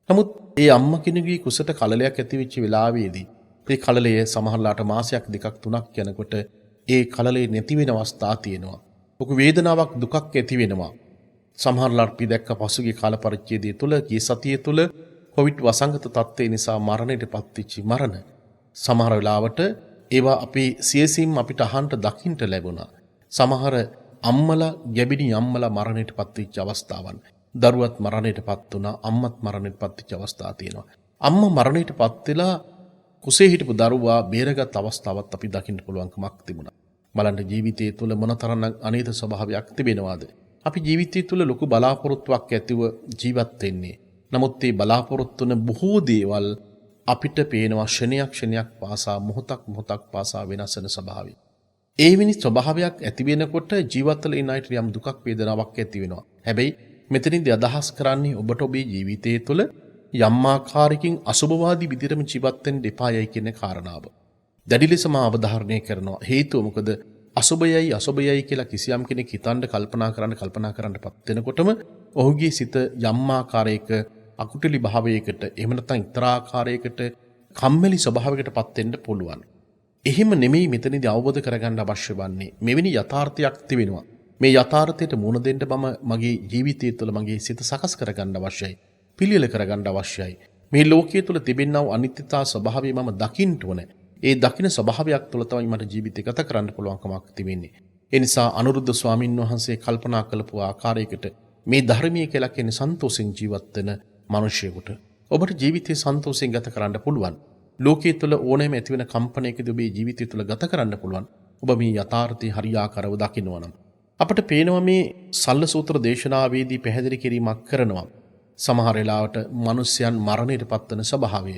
නමුත් ඒ අම්මා කෙනෙකුගේ කුසට කලලයක් ඇති වෙච්ච වෙලාවේදී මේ කලලය සමහරලාට මාසයක් දෙකක් තුනක් යනකොට ඒ කලලේ නැති වෙන අවස්ථා තියෙනවා. ඔක වේදනාවක් දුකක් ඇති වෙනවා. සමහරලාට අපි දැක්ක පසුගිය කාල පරිච්ඡේදය තුල කී සතිය තුල කොවිඩ් වසංගත තත්ත්වය නිසා මරණයට පත්වෙච්ච මරණ සමහර වෙලාවට ඒවා අපි සියසින් අපිට අහන්න දකින්න ලැබුණා. සමහර අම්මලා ගැබිනි අම්මලා මරණයට පත්වෙච්ච අවස්ථාවන්. දරුවත් මරණයට පත් වුණා, අම්මත් මරණයට පත්වෙච්ච අවස්ථා තියෙනවා. අම්මා මරණයට පත් වෙලා කුසේ හිටපු දරුවා බේරගත් අවස්ථාවක් අපි දකින්න පුළුවන්කමක් තිබුණා. බලන්න ජීවිතයේ තුල මොනතරම් අනේත ස්වභාවයක් තිබෙනවද? අපි ජීවිතය තුළ ලොකු බලාපොරොත්තුවක් ඇතිව ජීවත් වෙන්නේ. නමුත් මේ බලාපොරොත්තු වන බොහෝ දේවල් අපිට පේනවා ක්ෂණයක් පාසා මොහොතක් පාසා වෙනස් වෙන ස්වභාවය. ඒ වෙනි ස්වභාවයක් ඇති වෙනකොට ජීවිතවල ඉන්න අයට යම් දුකක් වේදනාවක් ඇති වෙනවා. හැබැයි මෙතනින්දී අදහස් කරන්නේ ඔබට ඔබේ ජීවිතය තුළ යම් ආකාරයකින් අසුභවාදී විදිහටම ජීවත් වෙන්න එපායයි කියන කාරණාව. දැඩි ලෙසම අවධාරණය කරනවා. හේතුව මොකද? අසුභයයි කියලා කිසියම් කෙනෙක් හිතන්න කල්පනා කරන්නපත් වෙනකොටම ඔහුගේ සිත යම් ආකාරයක අකුටලි භාවයකට එහෙම නැත්නම් ඉතරා ආකාරයකට කම්මැලි ස්වභාවයකටපත් වෙන්න පුළුවන්. එහෙම නෙමෙයි මෙතනදී අවබෝධ කරගන්න අවශ්‍ය වන්නේ. මෙවැනි යථාර්ථයක් තිබෙනවා. මේ යථාර්ථයට මුහුණ දෙන්න මම මගේ ජීවිතය තුළ මගේ සිත සකස් කරගන්න අවශ්‍යයි. පිළියෙල කරගන්න අවශ්‍යයි. මේ ලෝකයේ තුල තිබෙනා අනිත්‍යතා ස්වභාවය මම දකින්න ඕනේ. ඒ දකින්න ස්වභාවයක් තුළ තමයි මට ජීවිතය ගත කරන්න පුළුවන්කමක් තිබෙන්නේ. ඒ නිසා අනුරුද්ධ ස්වාමින් වහන්සේ කල්පනා කළපු ආකාරයකට මේ ධර්මයේ කියලා කියන්නේ සන්තෝෂෙන් ජීවත් වෙන මිනිසෙකුට ඔබට ජීවිතේ සන්තෝෂෙන් ගත කරන්න පුළුවන්. ලෝකයේ තුල ඕනෑම ඇති වෙන කම්පනයකදී ඔබේ ජීවිතය තුල ගත කරන්න පුළුවන්. ඔබ මේ යථාර්ථය හරියාකාරව දකිනවා නම් අපට පේනවා මේ සල්ල සූත්‍ර දේශනාවේදී පැහැදිලි කිරීමක් කරනවා. සමහර වෙලාවට මිනිස්යන් මරණයට පත්වන ස්වභාවය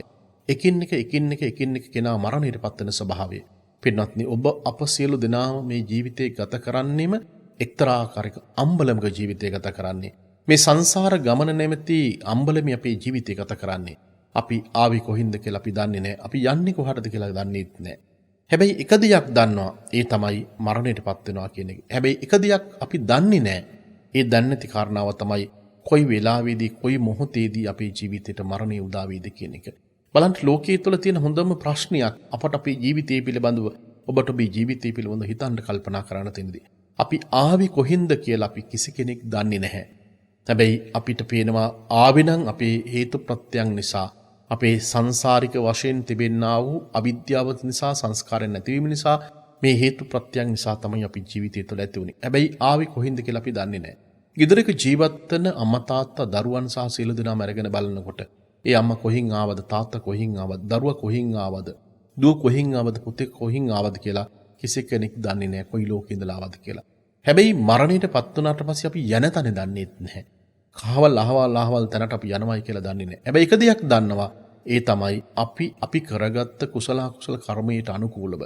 එකින් එක කෙනා මරණයට පත්වන ස්වභාවය. පින්වත්නි ඔබ අප සියලු දෙනාම මේ ජීවිතේ ගත කරන්නේම එක්තරා ආකාරයක අම්බලමක ජීවිතය ගත කරන්නේ. මේ සංසාර ගමන නැමැති අම්බලමේ අපේ ජීවිතය ගත කරන්නේ. අපි ආවි කොහින්ද කියලා අපි දන්නේ නැහැ. අපි යන්නේ කොහටද කියලා දන්නේත් නැහැ. හැබැයි එක දෙයක් දන්නවා ඒ තමයි මරණයටපත් වෙනවා කියන එක. හැබැයි එක දෙයක් අපි දන්නේ නැහැ. ඒ දන්නේ නැති කාරණාව තමයි කොයි වෙලාවේදී කොයි මොහොතේදී අපේ ජීවිතේට මරණය උදා වේද කියන එක. බලන්න ලෝකයේ තුල තියෙන හොඳම ප්‍රශ්නයක් අපට අපේ ජීවිතය පිළිබඳව ඔබට ඔබේ ජීවිතය පිළිබඳව හිතන්න කල්පනා කරන්න තියෙනදී. අපි ආවේ කොහින්ද කියලා අපි කිසි කෙනෙක් දන්නේ නැහැ. හැබැයි අපිට පේනවා ආවේ නම් අපේ හේතු ප්‍රත්‍යයන් නිසා අපේ සංසාරික වශයෙන් තිබෙන්නා වූ අවිද්‍යාව නිසා සංස්කාරයන් නැතිවීම නිසා මේ හේතු ප්‍රත්‍යයන් නිසා තමයි අපි ජීවිතය තුළ ඇති වුනේ. හැබැයි ආවේ කොහින්ද කියලා අපි දන්නේ නැහැ. ගෙදරක ජීවත් වෙන අම්මා තාත්තා දරුවන් සහ සියලු දෙනාම අරගෙන බලනකොට ඒ අම්මා කොහින් ආවද තාත්තා කොහින් ආවද දරුවා කොහින් ආවද දුව කොහින් ආවද පුතේ කොහින් ආවද කියලා කිසි කෙනෙක් දන්නේ නැහැ කොයි ලෝකේ ඉඳලා ආවද කියලා. හැබැයි මරණයටපත් වුණාට පස්සේ අපි යන තැන දන්නේ නැහැ. කහවල් අහවල් තැනට අපි යනවයි කියලා දන්නේ නැහැ. හැබැයි එක දෙයක් දන්නවා ඒ තමයි අපි කරගත්ත කුසල කර්මයට අනුකූලව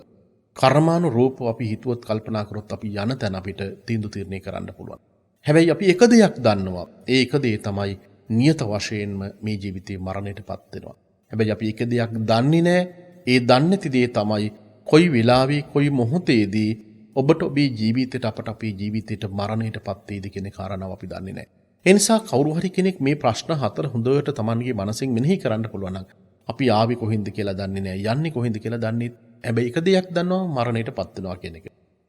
කර්මානුරූපව අපි හිතුවත් කල්පනා කරොත් අපි යන තැන අපිට තීන්දුව තීරණය කරන්න පුළුවන්. හැබැයි අපි එක දෙයක් දන්නවා. ඒ එක දේ තමයි නියත වශයෙන්ම මේ ජීවිතේ මරණයටපත් වෙනවා. හැබැයි අපි එක දෙයක් දන්නේ නැහැ. ඒ දන්නේ නැති දේ තමයි කොයි වෙලාවෙ කොයි මොහොතේදී ඔබට ඔබේ ජීවිතයට අපට අපේ ජීවිතයට මරණයටපත් වේද කියන කාරණාව අපි දන්නේ නැහැ. ඒ නිසා කවුරු හරි කෙනෙක් මේ ප්‍රශ්න හතර හොඳට Tamanගේ මනසෙන් මෙනෙහි කරන්න පුළුවන් නම් අපි ආවේ කොහින්ද කියලා දන්නේ නැහැ. යන්නේ කොහින්ද කියලා දන්නේ. හැබැයි එක දෙයක් දන්නවා මරණයටපත් වෙනවා කියන එක.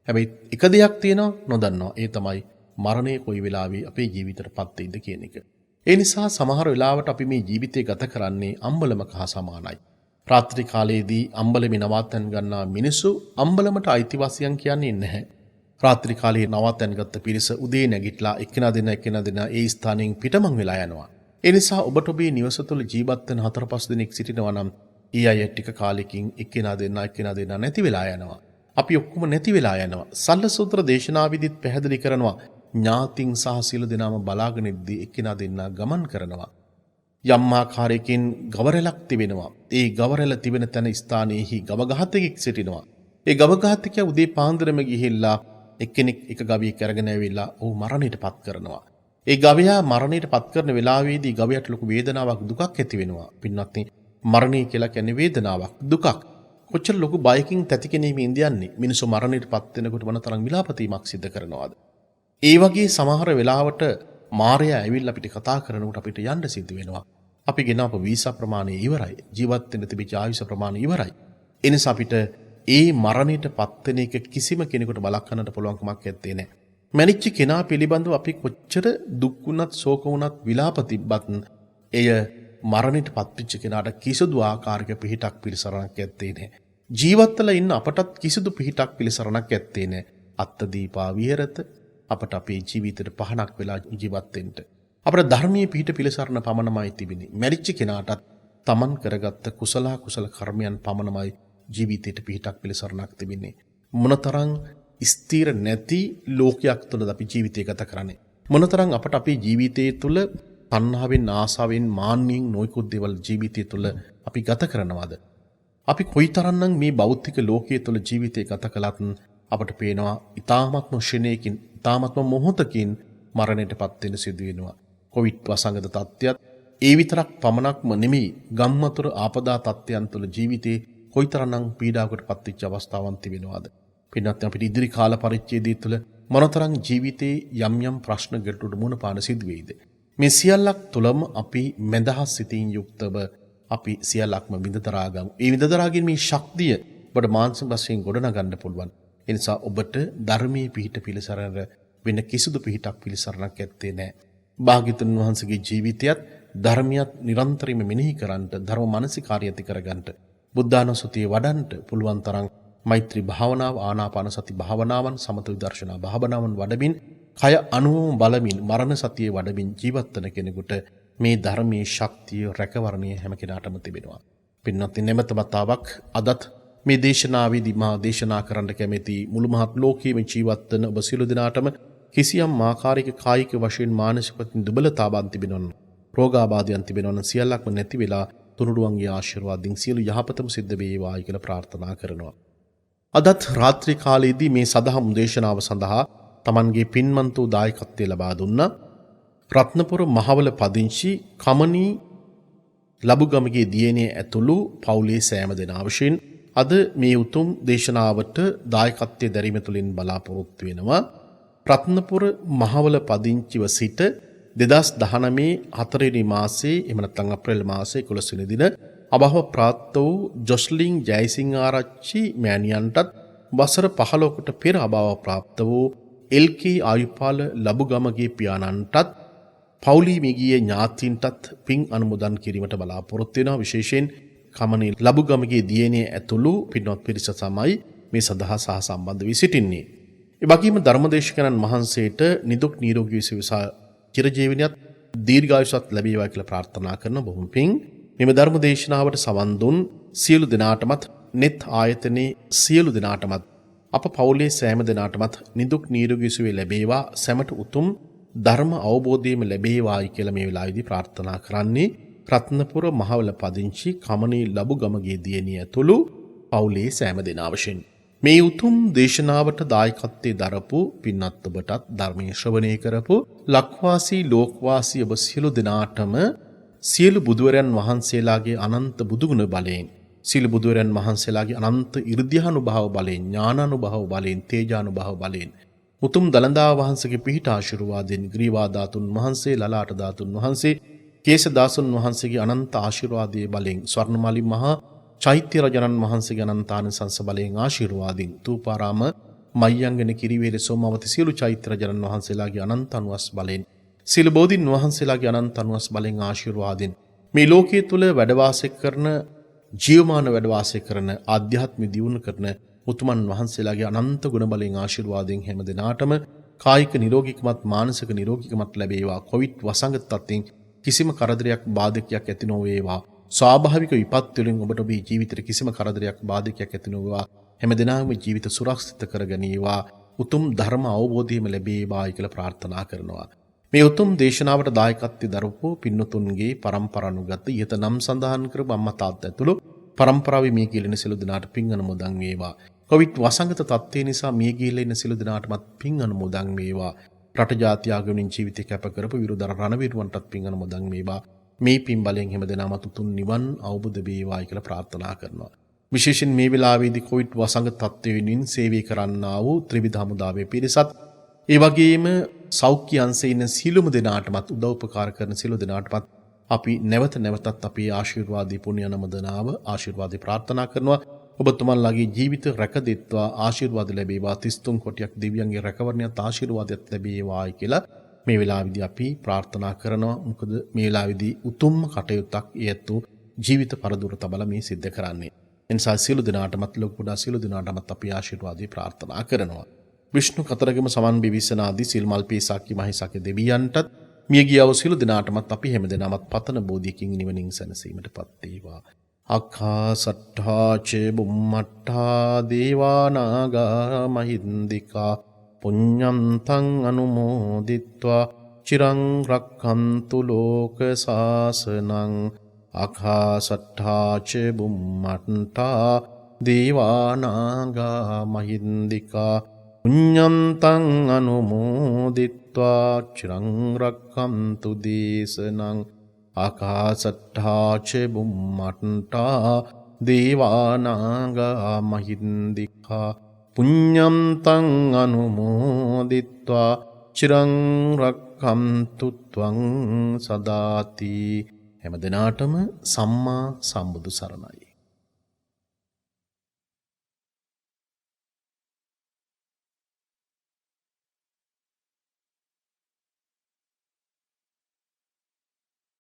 හැබැයි එක දෙයක් තියෙනවා නොදන්නවා. ඒ තමයි මරණය කොයි වෙලාවෙ අපේ ජීවිතයටපත් වෙයිද කියන එක. ඒ නිසා සමහර වෙලාවට අපි මේ ජීවිතය ගත කරන්නේ අම්බලමක හා සමානයි. රාත්‍රී කාලයේදී අම්බලමේ නවාතැන් ගන්නා මිනිස්සු අම්බලමට අයිතිවාසියන් කියන්නේ නැහැ. රාත්‍රී කාලයේ නවාතැන් ගත්ත පිරිස උදේ නැගිටලා එක්කෙනා දෙන ඒ ස්ථානයෙන් පිටමං වෙලා යනවා. ඒ නිසා ඔබට ඔබේ නිවස තුළ ජීවත් වෙන 4-5 දිනක් සිටිනවා නම් ඊ අය ටික කාලෙකින් එක්කෙනා දෙන්න නැති වෙලා යනවා. අපි ඔක්කොම නැති වෙලා යනවා. සල්ලසූත්‍ර දේශනාවෙදිත් පැහැදිලි කරනවා ඥාතින් සහ සියලු දෙනාම බලාගෙන ඉද්දී එක්කෙනා දෙන්න ගමන් කරනවා. යම් ආකාරයකින් ගවරැලක් තිබෙනවා. ඒ ගවරැල තිබෙන තැන ස්ථානයේහි ගවඝාතකෙක් සිටිනවා. ඒ ගවඝාතකයා උදේ පාන්දරම ගිහිල්ලා එක්කෙනෙක් එක ගවයෙක් අරගෙන ඇවිල්ලා ඔහු මරණයටපත් කරනවා. ඒ ගවයා මරණයටපත් කරන වෙලාවේදී ගවයාට ලොකු වේදනාවක් දුකක් ඇති වෙනවා. පින්වත්නි මරණය කියලා කියන්නේ වේදනාවක් දුකක්. කොච්චර ලොකු බයකින් තැති කෙනෙක් ඉඳියන්නේ මිනිස්සු මරණයටපත් වෙනකොට මොන තරම් විලාපතීමක් සිද්ධ කරනවද? ඒ වගේ සමහර වෙලාවට මාරයා ඇවිල්ලා අපිට කතා කරනකොට අපිට යන්න සිද්ධ වෙනවා. අපි ගෙනාපු වීසා ප්‍රමාණය ඉවරයි. ජීවත් වෙන්න තිබිච්ච ආයුෂ ප්‍රමාණය ඉවරයි. ඒ නිසා අපිට ඒ මරණයටපත් වෙන එක කිසිම කෙනෙකුට බලකන්නට පුළුවන් කමක් නැත්තේ නෑ. මැරිච්ච කෙනා පිළිබඳව අපි කොච්චර දුක් වුණත් ශෝක වුණත් විලාප තිබ්බත් එය මරණයටපත් වෙච්ච කෙනාට කිසිදු ආකාරයක පිහිටක් පිළිසරණක් නැත්තේ නෑ. ජීවත්වලා ඉන්න අපටත් කිසිදු පිහිටක් පිළිසරණක් නැත්තේ නෑ. අත්ත දීපා විහෙරත අපට අපේ ජීවිතේට පහනක් වෙලා ජීවත් වෙන්න. අපේ ධර්මයේ පිහිට පිළිසරණ පමණමයි තිබෙන්නේ. මැරිච්ච කෙනාටත් තමන් කරගත්ත කුසල කර්මයන් පමණමයි ජීවිතයට පිහිටක් පිළිසරණක් තිබෙන්නේ. මොනතරම් ස්ථිර නැති ලෝකයක් තුළද අපි ජීවිතය ගත කරන්නේ. මොනතරම් අපට අපේ ජීවිතයේ තුළ තණ්හාවෙන් ආසාවෙන් මාන්නයෙන් නොයෙකුත් දේවල් ජීවිතය තුළ අපි ගත කරනවද? අපි කොයිතරම්නම් මේ භෞතික ලෝකයේ තුළ ජීවිතය ගත කළත් අපට පේනවා ඊ타ත්ම ශරණයකින් ඊ타ත්ම මොහොතකින් මරණයටපත් වෙන සිදු වෙනවා. කොවිඩ් වසංගත තත්ත්වයක් ඒ විතරක් පමණක්ම නෙමෙයි ගම්මතුර ආපදා තත්ත්වයන් තුළ ජීවිතේ කොයිතරම්නම් පීඩාවකටපත් වෙච්ච අවස්ථාවන් තිබෙනවද? පින්වත් අපිට ඉදිරි කාල පරිච්ඡේදය තුළ මොනතරම් ජීවිතේ යම් ප්‍රශ්න ගැටලුවට මුහුණ පාන සිදු වෙයිද? මේ සියල්ලක් තුළම අපි මෙදහස් සිතින් යුක්තව අපි සියල්ලක්ම විඳදරා ගමු. ඒ විඳදරා ගැනීමේ ශක්තිය ඔබට මානසික වශයෙන් ගොඩනගන්න පුළුවන්. ඒ නිසා ඔබට ධර්මයේ පිහිට පිළිසරණ වෙන කිසිදු පිහිටක් පිළිසරණක් ඇත්තේ නැහැ. භාග්‍යතුන් වහන්සේගේ ජීවිතයත් ධර්මියත් නිරන්තරයෙන්ම මෙනෙහි කරන්නට ධර්ම මානසිකාර්ය ඇති කරගන්නට බුද්ධානුස්සතිය වඩන්නට පුළුවන් තරම් මෛත්‍රී භාවනාව ආනාපාන සති භාවනාවන් සමත විදර්ශනා භාවනාවන් වඩමින් කය අනුවම බලමින් මරණ සතියේ වඩමින් ජීවත් වෙන කෙනෙකුට මේ ධර්මයේ ශක්තිය රැකවරණය හැම කෙනාටම තිබෙනවා. පින්වත්නි නැමෙත වතාවක් අදත් මේ දේශනාවේදී මා දේශනා කරන්න කැමැති මුළු මහත් ලෝකයේම ජීවත් වෙන ඔබ සියලු දෙනාටම කිසියම් ආකාරයක කායික වශයෙන් මානසික දුබලතාවන් තිබෙනවා. රෝගාබාධයන් තිබෙනවා. සියල්ලක්ම නැති වෙලා තුනුරුවන්ගේ ආශිර්වාදයෙන් සියලු යහපතම සිද්ධ වේවායි කියලා ප්‍රාර්ථනා කරනවා. අදත් රාත්‍රී කාලයේදී මේ සදහම් දේශනාව සඳහා Tamanගේ පින්මන්ත වූ දායකත්වය ලබා දුන්නා. රත්නපුර මහවල පදිංචි කමනී ලබුගමගේ දියණිය ඇතුළු පවුලේ සෑම දෙනා විසින් අද මේ උතුම් දේශනාවට දායකත්වයේ දැරීම තුළින් බලාපොරොත්තු වෙනවා රත්නපුර මහවල පදිංචිව සිට 2019 4 වෙනි මාසයේ එහෙම නැත්නම් අප්‍රේල් මාසයේ 11 වෙනි දින අභව ප්‍රාප්ත වූ ජොස්ලින් ජයසිංහ ආරච්චි මෑණියන්ටත් වසර 15කට පෙර අභව ප්‍රාප්ත වූ එල්.කේ. ආයුපාල ලබුගමගේ පියාණන්ටත් පවුලී මිගියේ ඥාතීන්ටත් පින් අනුමෝදන් කිරීමට බලාපොරොත්තු වෙනවා. විශේෂයෙන් කමනී ලබුගමගේ දියණිය ඇතුළු පින්වත් පිරිස තමයි මේ සඳහා සහ සම්බන්ධ වී සිටින්නේ. ඒ වගේම ධර්මදේශකයන්න් වහන්සේට නිදුක් නිරෝගී සුවය චිරජීවනයත් දීර්ඝායුෂත් ලැබේවා කියලා ප්‍රාර්ථනා කරන බොහොම පිං මෙම ධර්ම දේශනාවට සවන් දුන් සියලු දෙනාටමත් net ආයතනයේ සියලු දෙනාටමත් අප පවුලේ සෑම දෙනාටමත් නිදුක් නිරෝගී සුවය ලැබේවා සැමට උතුම් ධර්ම අවබෝධයම ලැබේවායි කියලා මේ වෙලාවේදී ප්‍රාර්ථනා කරන්නේ රත්නපුර මහවල පදිංචි කමනී ලබුගමගේ දියණිය ඇතුළු පවුලේ සෑම දෙනා වශයෙන් මේ උතුම් දේශනාවට දායකත්වයේ දරපු පින්වත් ඔබටත් ධර්මයේ ශ්‍රවණය කරපු ලක්වාසී ලෝකවාසී ඔබ සියලු දෙනාටම සියලු බුදුවරයන් වහන්සේලාගේ අනන්ත බුදුගුණ බලයෙන් සියලු බුදුවරයන් වහන්සේලාගේ අනන්ත 이르දියානුභාව බලයෙන් ඥානානුභාව බලයෙන් තේජානුභාව බලයෙන් උතුම් දලඳා වහන්සේගේ පිහිට ආශිර්වාදයෙන් ග්‍රීවා ධාතුන් වහන්සේ ලලාට ධාතුන් වහන්සේ කේශ දාසුන් වහන්සේගේ අනන්ත ආශිර්වාදයේ බලයෙන් ස්වර්ණමාලි මහා චෛත්‍ය රජනන් වහන්සේගේ අනන්තානිසංස බලයෙන් ආශිර්වාදින් තූපාරාම මයංගන කිරිවේල සෝමවති සියලු චෛත්‍ය රජනන් වහන්සේලාගේ අනන්ත අනුවස් බලයෙන් සියලු බෝධින් වහන්සේලාගේ අනන්ත අනුවස් බලයෙන් ආශිර්වාදින් මේ ලෝකයේ තුල වැඩ වාසය කරන ජීවමාන වැඩ වාසය කරන ආධ්‍යාත්මික දියුණු කරන උතුමන් වහන්සේලාගේ අනන්ත ගුණ බලයෙන් ආශිර්වාදයෙන් හැම දිනාටම කායික නිරෝගීකමත් මානසික නිරෝගීකමත් ලැබේවා. කොවිඩ් වසංගත තත්ත්වයෙන් කිසිම කරදරයක් බාධකයක් ඇති නොවේවා. ස්වාභාවික විපත් වලින් ඔබට ඔබේ ජීවිතේ කිසිම කරදරයක් බාධකයක් ඇති නොවේවා. හැම දිනම ජීවිත සුරක්ෂිත කරගනීවා. උතුම් ධර්ම අවබෝධයම ලැබේවායි කියලා ප්‍රාර්ථනා කරනවා. මේ උතුම් දේශනාවට දායකත්වයේ දරපු පින්නතුන්ගේ පරම්පරානුගත ඊත නම් සඳහන් කර අම්මා තාත්තා ඇතුළු පරම්පරාවේ මේ කියලා ඉන්න සියලු දෙනාට පින් අනුමෝදන් වේවා. කොවිඩ් වසංගත තත්ත්වය නිසා මිය ගිහිල්ලා ඉන්න සියලු දෙනාටමත් පින් අනුමෝදන් වේවා. රට ජාති ආගමෙන් ජීවිතය කැප කරපු විරුදර රණවීරුවන්ටත් පින් අනුමෝදන් වේවා. මේ පින් බලයෙන් හැම දෙනාම තුන් නිවන් අවබෝධ වේවායි කියලා ප්‍රාර්ථනා කරනවා. විශේෂයෙන් මේ වෙලාවේදී කොවිඩ් වසංගත තත්ත්වයෙන් සේවය කරන්නා වූ ත්‍රිවිධ හමුදාවේ පිරිසත් ඒ වගේම සෞඛ්‍ය අංශයේ ඉන්න සියලුම දෙනාටමත් උදව් උපකාර කරන සියලු දෙනාටමත් අපි නැවත නැවතත් අපේ ආශිර්වාදී පුණ්‍ය නමදනාව ආශිර්වාදී ප්‍රාර්ථනා කරනවා. ඔබතුමන්ලාගේ ජීවිත රැකදෙත්වා ආශිර්වාද ලැබේවා. 33 කොටියක් දෙවියන්ගේ රැකවරණයත් ආශිර්වාදයක් ලැබේවායි කියලා මේ වෙලාවේදී අපි ප්‍රාර්ථනා කරනවා. මොකද මේ වෙලාවේදී උතුම් කටයුත්තක් ඊයත් ජීවිත පරදුර තබලා මේ සිද්ධ කරන්නේ. එනිසා සියලු දෙනාටමත් ලොකුඩා සියලු දෙනාටමත් අපි ආශිර්වාදී ප්‍රාර්ථනා කරනවා. විෂ්ණු කතරගම සමන් බිවිසන ආදී සිල්මල් පීසාක්කි මහේසාක්‍ය දෙවියන්ටත් මිය ගියව සියලු දෙනාටමත් අපි හැම දෙනාමත් පතන බෝධියකින් නිවනින් සැනසීමටපත් වේවා. අක්ඛාසට්ඨා ච බුම්මට්ඨා දේවා නාග මහින්దికා පුඤ්ඤං තං අනුමෝදිත්වා චිරං රක්ඛන්තු ලෝක සාසනං. අක්ඛාසට්ඨා ච බුම්මට්ඨා දේවා නාග මහින්దికා පුඤ්ඤං තං අනුමෝදිත්වා චිරං රක්ඛන්තු දේශනං. ආකාශට්ඨා ච බුම්මට්ඨා දේවා නාග මහින්దికා පුඤ්ඤං තං අනුමෝදිත්වා චිරං රක්ඛන්තු ත්වං සදාති. හැම දිනාටම සම්මා සම්බුදු සරණයි.